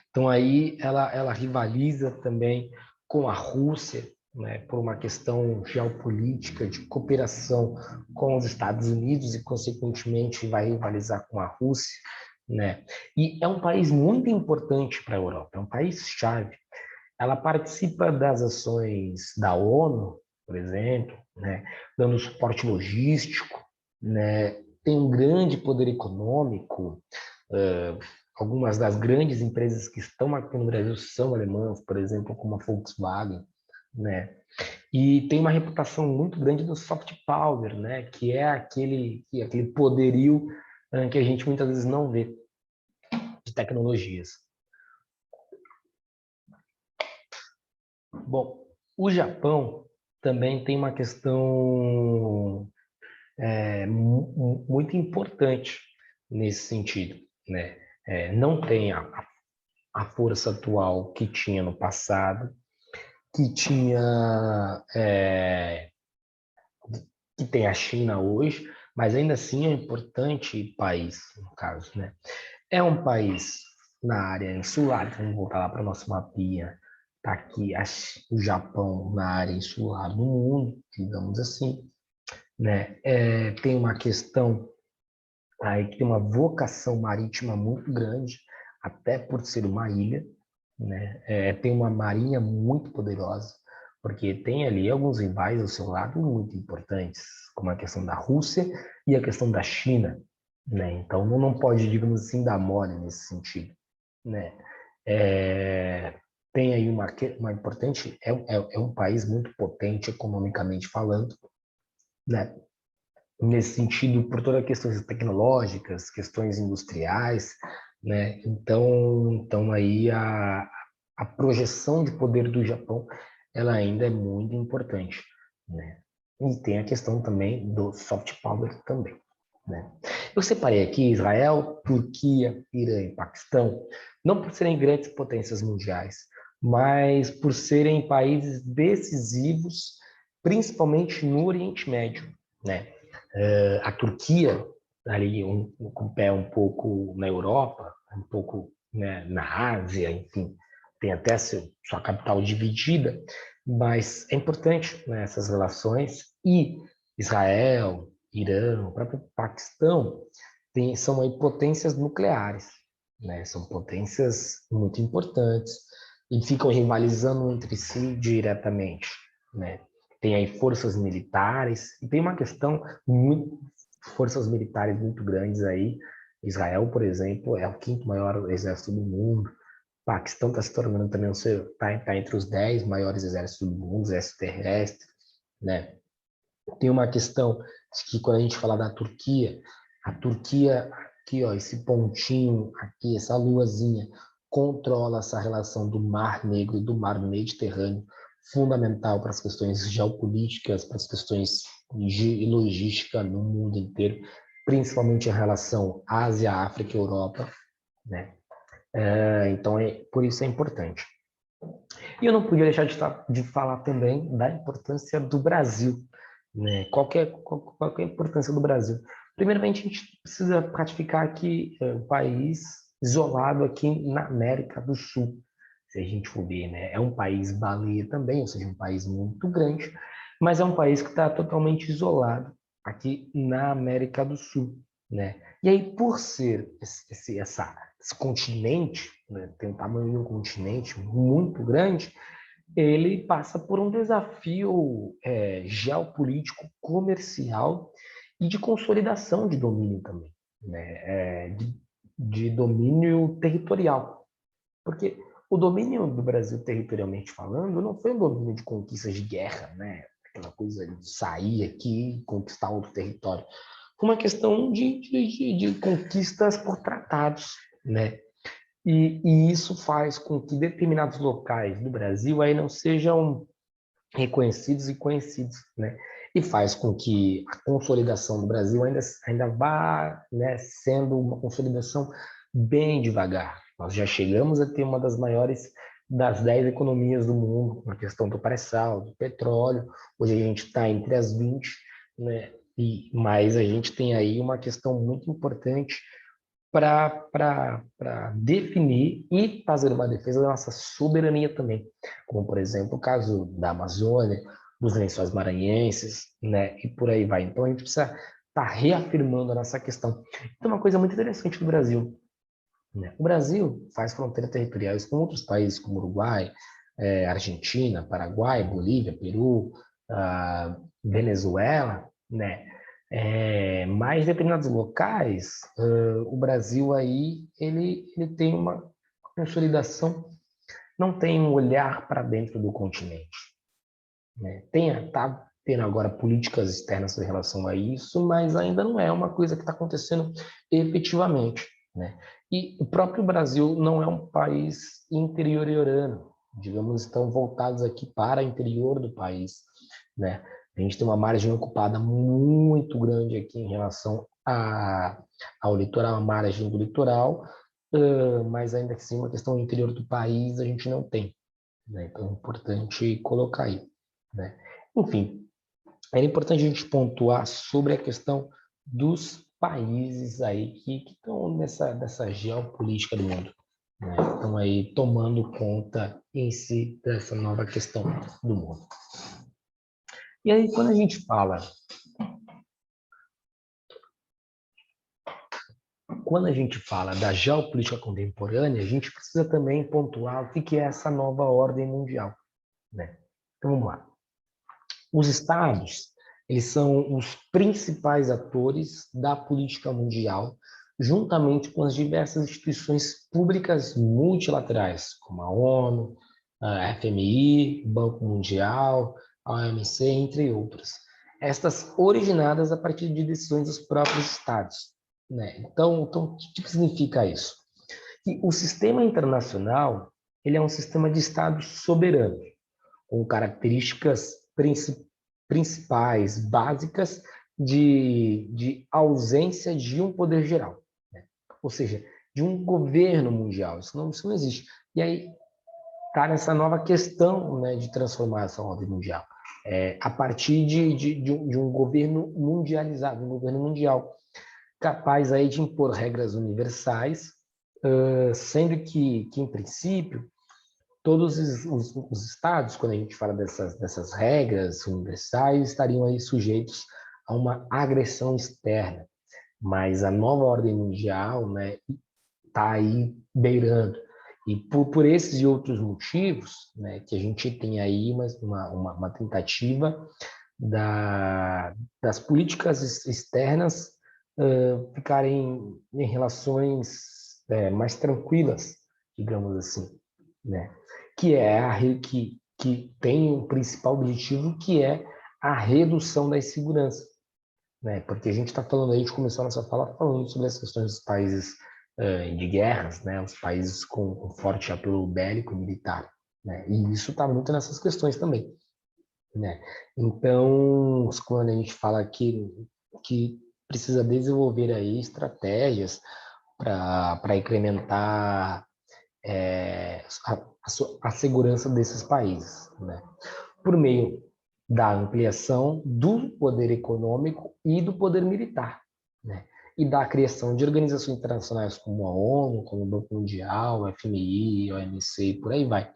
Então aí ela rivaliza também com a Rússia, né, por uma questão geopolítica de cooperação com os Estados Unidos e consequentemente vai rivalizar com a Rússia, né? E é um país muito importante para a Europa, é um país-chave. Ela participa das ações da ONU, por exemplo, né, dando suporte logístico, né, tem um grande poder econômico. uh, Algumas das grandes empresas que estão aqui no Brasil são alemãs, por exemplo, como a Volkswagen, né? E tem uma reputação muito grande do soft power, né? Que é aquele poderio que a gente muitas vezes não vê de tecnologias. Bom, o Japão também tem uma questão muito importante nesse sentido, né? Não tem a força atual que tinha no passado, que tinha que tem a China hoje, mas ainda assim é um importante país, no caso, né? É um país na área insular, vamos voltar lá para o nosso mapinha, tá aqui o Japão na área insular do mundo, digamos assim, né? Tem uma questão aí que tem uma vocação marítima muito grande, até por ser uma ilha, né? Tem uma marinha muito poderosa, porque tem ali alguns rivais ao seu lado muito importantes, como a questão da Rússia e a questão da China, né? Então não pode, digamos assim, dar mole nesse sentido, né? Tem aí uma importante, é um país muito potente economicamente falando, né? Nesse sentido, por todas as questões tecnológicas, questões industriais, né? Então aí a projeção de poder do Japão, ela ainda é muito importante, né? E tem a questão também do soft power também, né? Eu separei aqui Israel, Turquia, Irã e Paquistão, não por serem grandes potências mundiais, mas por serem países decisivos, principalmente no Oriente Médio, né? A Turquia, ali com o pé um pouco na Europa, um pouco, né, na Ásia, enfim, tem até sua capital dividida, mas é importante, né, essas relações. E Israel, Irã, o próprio Paquistão são aí potências nucleares, né? São potências muito importantes e ficam rivalizando entre si diretamente, né? Tem aí forças militares e tem uma questão muito forças militares muito grandes aí. Israel, por exemplo, é o quinto maior exército do mundo. O Paquistão está se tornando também tá entre os 10 maiores exércitos do mundo, exército terrestre, né? Tem uma questão de que quando a gente fala da Turquia, a Turquia aqui, ó, esse pontinho aqui, essa luazinha, controla essa relação do Mar Negro e do Mar Mediterrâneo, fundamental para as questões geopolíticas, para as questões de logística no mundo inteiro, principalmente em relação Ásia, África e Europa, né? Então, por isso é importante. E eu não podia deixar de falar também da importância do Brasil, né? Qual que é a importância do Brasil? Primeiramente, a gente precisa ratificar que é um país isolado aqui na América do Sul, se a gente for ver, né? É um país baleia também, ou seja, um país muito grande, mas é um país que está totalmente isolado aqui na América do Sul, né? E aí, por ser esse continente, né, tem o tamanho de um continente muito grande, ele passa por um desafio geopolítico, comercial e de consolidação de domínio também, né, de domínio territorial. Porque o domínio do Brasil, territorialmente falando, não foi um domínio de conquistas de guerra, né? Aquela coisa de sair aqui e conquistar outro território. Foi uma questão de conquistas por tratados, né? E isso faz com que determinados locais do Brasil aí não sejam reconhecidos e conhecidos, né? E faz com que a consolidação do Brasil ainda vá, né, sendo uma consolidação bem devagar. Nós já chegamos a ter uma das maiores das 10 economias do mundo, na questão do pré-sal, do petróleo. Hoje a gente está entre as 20, né? Mas a gente tem aí uma questão muito importante para definir e fazer uma defesa da nossa soberania também, como, por exemplo, o caso da Amazônia, dos Lençóis Maranhenses, né, e por aí vai. Então, a gente precisa estar reafirmando a nossa questão. Então, uma coisa muito interessante do Brasil, né? O Brasil faz fronteiras territoriais com outros países, como Uruguai, Argentina, Paraguai, Bolívia, Peru, Venezuela, né? Mas determinados locais, o Brasil aí, ele tem uma consolidação, não tem um olhar para dentro do continente, né? Tá tendo agora políticas externas em relação a isso, mas ainda não é uma coisa que está acontecendo efetivamente, né? E o próprio Brasil não é um país interiorano, digamos, estão voltados aqui para o interior do país, né? A gente tem uma margem ocupada muito grande aqui em relação ao litoral, a margem do litoral, mas ainda assim, uma questão do interior do país a gente não tem, né? Então é importante colocar aí, né? Enfim, era importante a gente pontuar sobre a questão dos países aí que estão nessa geopolítica do mundo, né? Estão aí tomando conta em si dessa nova questão do mundo. E aí, quando a gente fala da geopolítica contemporânea, a gente precisa também pontuar o que é essa nova ordem mundial, né? Então, vamos lá. Os estados, eles são os principais atores da política mundial, juntamente com as diversas instituições públicas multilaterais, como a ONU, a FMI, Banco Mundial, a OMC, entre outras. Estas originadas a partir de decisões dos próprios estados, né? Então, o que significa isso? Que o sistema internacional, ele é um sistema de estados soberanos, com características principais, básicas, de ausência de um poder geral, né? Ou seja, de um governo mundial. Isso não existe. E aí está nessa nova questão, né, de transformar essa ordem mundial. A partir de um governo mundializado, um governo mundial, capaz aí de impor regras universais, sendo que em princípio, todos os estados, quando a gente fala dessas regras universais, estariam aí sujeitos a uma agressão externa. Mas a nova ordem mundial, né, está aí beirando. E por esses e outros motivos, né, que a gente tem aí uma tentativa das políticas externas ficarem em relações mais tranquilas, digamos assim, né? Que tem o principal objetivo, que é a redução da insegurança, né? Porque a gente está falando aí, a gente começou a nossa fala falando sobre as questões dos países de guerras, né? Os países com forte apelo bélico e militar, né? E isso está muito nessas questões também, né? Então, quando a gente fala que precisa desenvolver aí estratégias para incrementar a segurança desses países, né? Por meio da ampliação do poder econômico e do poder militar, né? E da criação de organizações internacionais como a ONU, como o Banco Mundial, o FMI, a OMC, e por aí vai.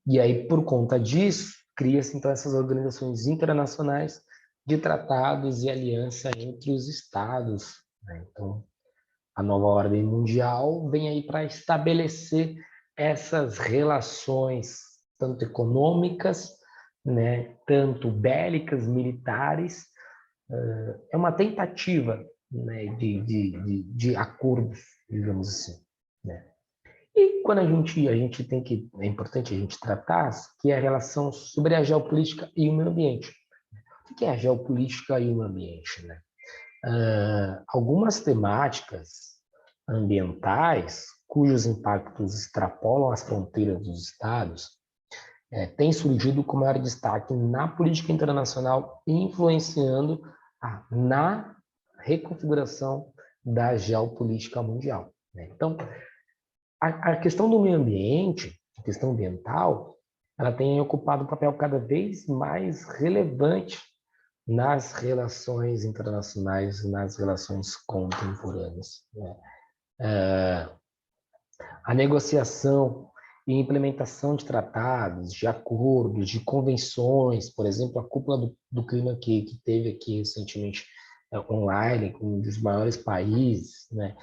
E aí, por conta disso, cria-se então essas organizações internacionais de tratados e aliança entre os estados, né? Então, a nova ordem mundial vem aí para estabelecer essas relações, tanto econômicas, né, tanto bélicas, militares, é uma tentativa, né, de acordos, digamos assim, né? E quando a gente tem que, é importante a gente tratar, que é a relação sobre a geopolítica e o meio ambiente. O que é a geopolítica e o meio ambiente, né? Algumas temáticas ambientais, cujos impactos extrapolam as fronteiras dos estados, têm surgido com maior destaque na política internacional, influenciando na reconfiguração da geopolítica mundial, né? Então, a questão do meio ambiente, a questão ambiental, ela tem ocupado um papel cada vez mais relevante nas relações internacionais, nas relações contemporâneas, né? A negociação e implementação de tratados, de acordos, de convenções, por exemplo, a cúpula do clima que teve aqui recentemente online, com um dos maiores países, né?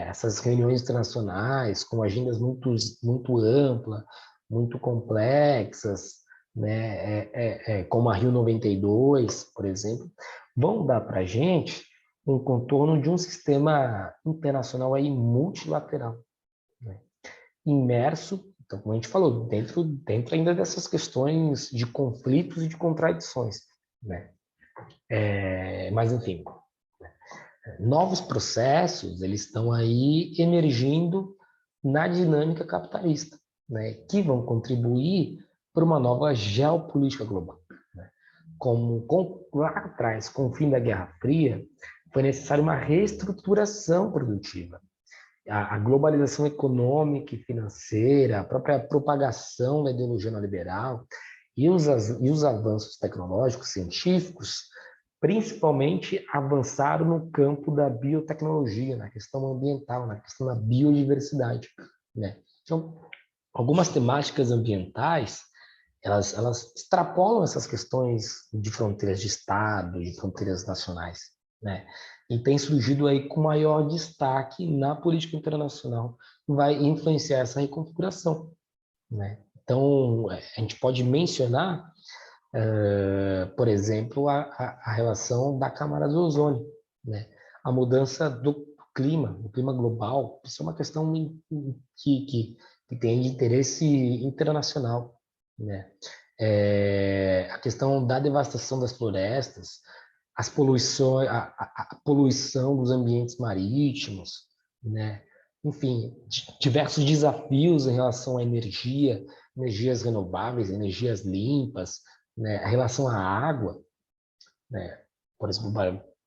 Essas reuniões internacionais com agendas muito amplas, muito complexas, né? Como a Rio 92, por exemplo, vão dar para a gente um contorno de um sistema internacional aí multilateral, né? Imerso, então, como a gente falou, dentro ainda dessas questões de conflitos e de contradições, né? Mas, enfim, novos processos, eles estão aí emergindo na dinâmica capitalista, né? Que vão contribuir para uma nova geopolítica global, né? Lá atrás, com o fim da Guerra Fria, foi necessária uma reestruturação produtiva. A globalização econômica e financeira, a própria propagação da ideologia neoliberal e os avanços tecnológicos, científicos, principalmente avançaram no campo da biotecnologia, na questão ambiental, na questão da biodiversidade, né? Então, algumas temáticas ambientais, elas extrapolam essas questões de fronteiras de Estado, de fronteiras nacionais, né? E tem surgido aí com maior destaque na política internacional, vai influenciar essa reconfiguração, né? Então, a gente pode mencionar, por exemplo, a relação da camada do ozônio, né? A mudança do clima global, isso é uma questão que tem de interesse internacional, né? A questão da devastação das florestas, as poluições, a poluição dos ambientes marítimos, né? Enfim, diversos desafios em relação à energia, energias renováveis, energias limpas, né? A relação à água, né? Por exemplo,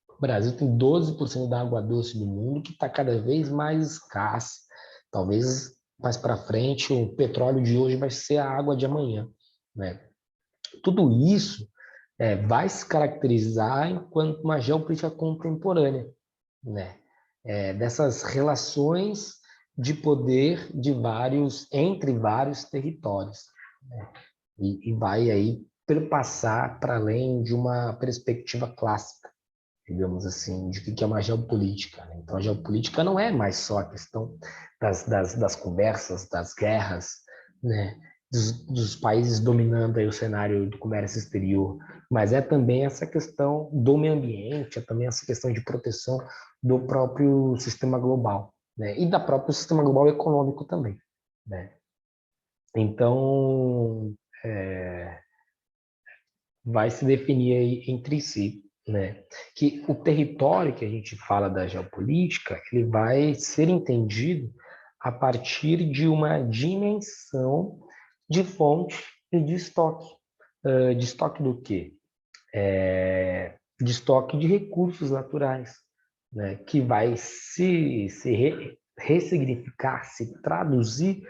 o Brasil tem 12% da água doce do mundo que está cada vez mais escassa. Talvez mais para frente o petróleo de hoje vai ser a água de amanhã, né? Tudo isso vai se caracterizar enquanto uma geopolítica contemporânea, né? Dessas relações de poder entre vários territórios, né? E vai aí perpassar para além de uma perspectiva clássica, digamos assim, de que é uma geopolítica, né? Então, a geopolítica não é mais só a questão das conversas, das guerras, né? Dos países dominando aí o cenário do comércio exterior, mas é também essa questão do meio ambiente, é também essa questão de proteção do próprio sistema global, né? E da próprio sistema global econômico também, né? Então, é, vai se definir aí entre si, né? Que o território que a gente fala da geopolítica, ele vai ser entendido a partir de uma dimensão de fonte e de estoque. De estoque do quê? De estoque de recursos naturais, né? Que vai ressignificar, se traduzir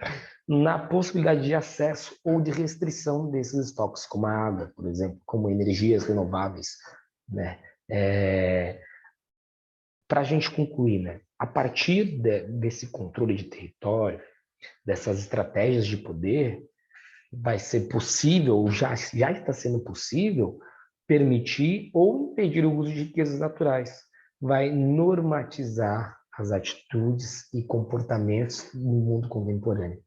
na possibilidade de acesso ou de restrição desses estoques, como a água, por exemplo, como energias renováveis, né? Para a gente concluir, né? A partir desse controle de território, dessas estratégias de poder, vai ser possível, já está sendo possível, permitir ou impedir o uso de riquezas naturais. Vai normatizar as atitudes e comportamentos no mundo contemporâneo.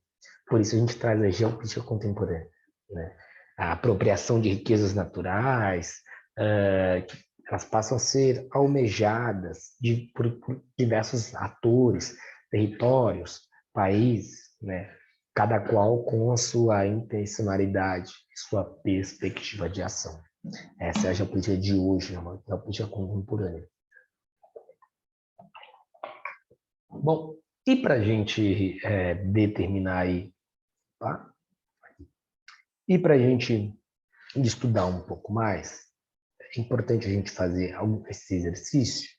Por isso a gente traz a geopolítica contemporânea, né? A apropriação de riquezas naturais, elas passam a ser almejadas por diversos atores, territórios, países, né? Cada qual com a sua intencionalidade, sua perspectiva de ação. Essa é a geopolítica de hoje, a geopolítica contemporânea. Bom, e para a gente determinar aí, tá? E para a gente estudar um pouco mais, é importante a gente fazer esse exercício,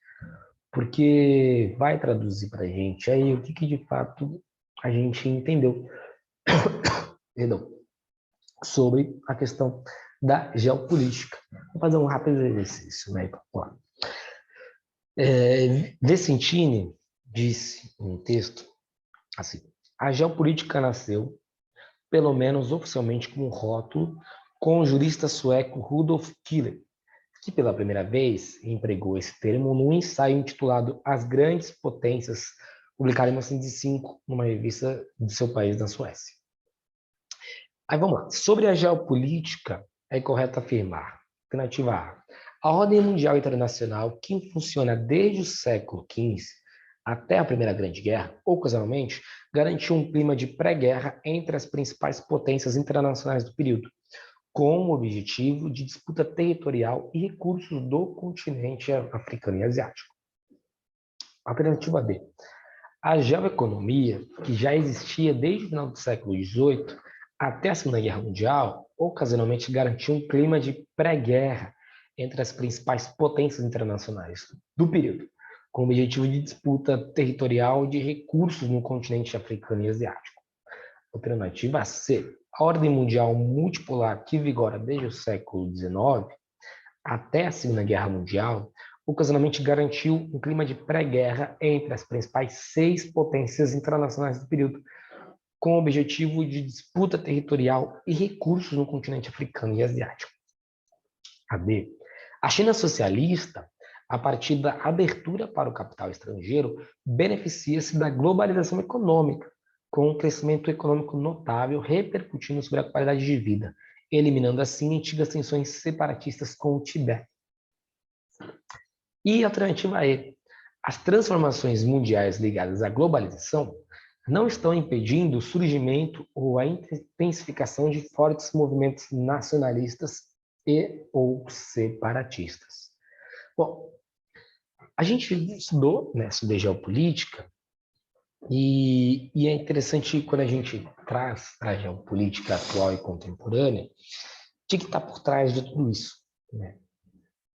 porque vai traduzir para a gente aí o que de fato a gente entendeu perdão, sobre a questão da geopolítica. Vou fazer um rápido exercício, né? Vicentíni disse em um texto assim: a geopolítica nasceu, pelo menos oficialmente, como um rótulo com o jurista sueco Rudolf Killer, que pela primeira vez empregou esse termo num ensaio intitulado As Grandes Potências, publicado em 1905 numa revista de seu país, na Suécia. Aí vamos lá. Sobre a geopolítica, é correto afirmar, alternativa A, a ordem mundial internacional, que funciona desde o século XV até a Primeira Grande Guerra, ocasionalmente, garantiu um clima de pré-guerra entre as principais potências internacionais do período, com o objetivo de disputa territorial e recursos do continente africano e asiático. Alternativa B. A geoeconomia, que já existia desde o final do século XVIII até a Segunda Guerra Mundial, ocasionalmente garantiu um clima de pré-guerra entre as principais potências internacionais do período, com o objetivo de disputa territorial e de recursos no continente africano e asiático. Alternativa C. A ordem mundial multipolar, que vigora desde o século XIX até a Segunda Guerra Mundial, ocasionalmente garantiu um clima de pré-guerra entre as principais 6 potências internacionais do período, com o objetivo de disputa territorial e recursos no continente africano e asiático. A D. A China socialista, a partir da abertura para o capital estrangeiro, beneficia-se da globalização econômica, com um crescimento econômico notável repercutindo sobre a qualidade de vida, eliminando assim antigas tensões separatistas com o Tibete. E a alternativa E. As transformações mundiais ligadas à globalização não estão impedindo o surgimento ou a intensificação de fortes movimentos nacionalistas e ou separatistas. Bom, a gente estudou, né, sobre geopolítica e é interessante quando a gente traz a geopolítica atual e contemporânea, o que está por trás de tudo isso, né?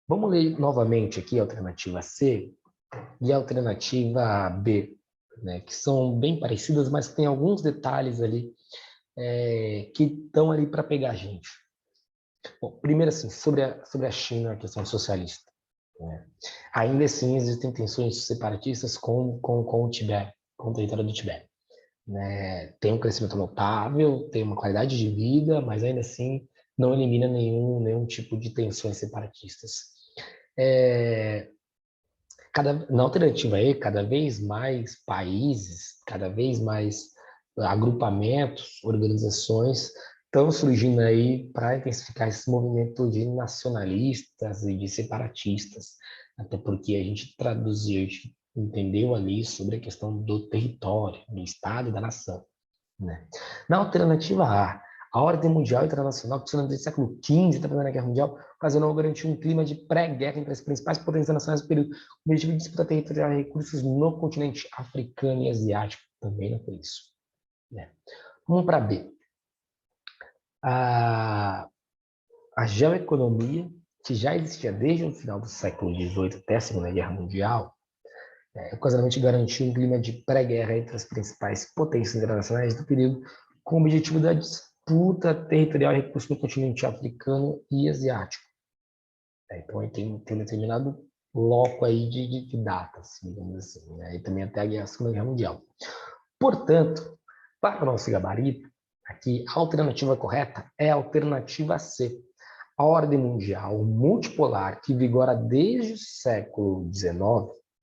Vamos ler novamente aqui a alternativa C e a alternativa B, né, que são bem parecidas, mas tem alguns detalhes ali que estão ali para pegar a gente. Bom, primeiro, assim, sobre a China, a questão socialista, né? Ainda assim, existem tensões separatistas com o Tibete, com o território do Tibete, né? Tem um crescimento notável, tem uma qualidade de vida, mas ainda assim não elimina nenhum tipo de tensões separatistas. Na alternativa E, cada vez mais países, cada vez mais agrupamentos, organizações estão surgindo aí para intensificar esse movimento de nacionalistas e de separatistas, até porque a gente traduziu, a gente entendeu ali sobre a questão do território, do Estado e da nação, né? Na alternativa A ordem mundial internacional, que funciona desde o século XV até a Primeira Guerra Mundial, ocasionou garantir um clima de pré-guerra entre as principais potências nacionais do período, com o objetivo de disputa territorial e recursos no continente africano e asiático. Também não foi isso, né? Vamos para B. A geoeconomia, que já existia desde o final do século XVIII até a Segunda Guerra Mundial, ocasionalmente garantiu um clima de pré-guerra entre as principais potências internacionais do período, com o objetivo da disputa territorial e recursos no continente africano e asiático. Então, aí tem um determinado bloco aí de datas, digamos assim, né? E também até a Segunda Guerra Mundial. Portanto, para o nosso gabarito, aqui a alternativa correta é a alternativa C. A ordem mundial multipolar, que vigora desde o século XIX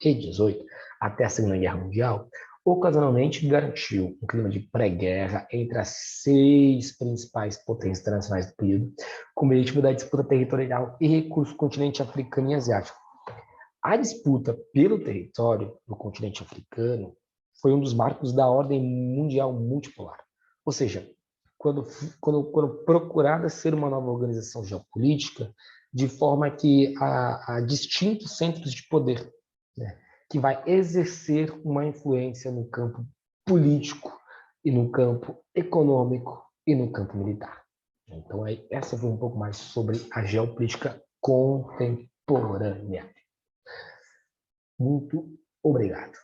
e XVIII até a Segunda Guerra Mundial, ocasionalmente garantiu um clima de pré-guerra entre as 6 principais potências internacionais do período, com o objetivo da disputa territorial e recursos do continente africano e asiático. A disputa pelo território do continente africano foi um dos marcos da ordem mundial multipolar. Ou seja, quando procurada ser uma nova organização geopolítica, de forma que há distintos centros de poder, né, que vai exercer uma influência no campo político e no campo econômico e no campo militar. Então, essa foi um pouco mais sobre a geopolítica contemporânea. Muito obrigado.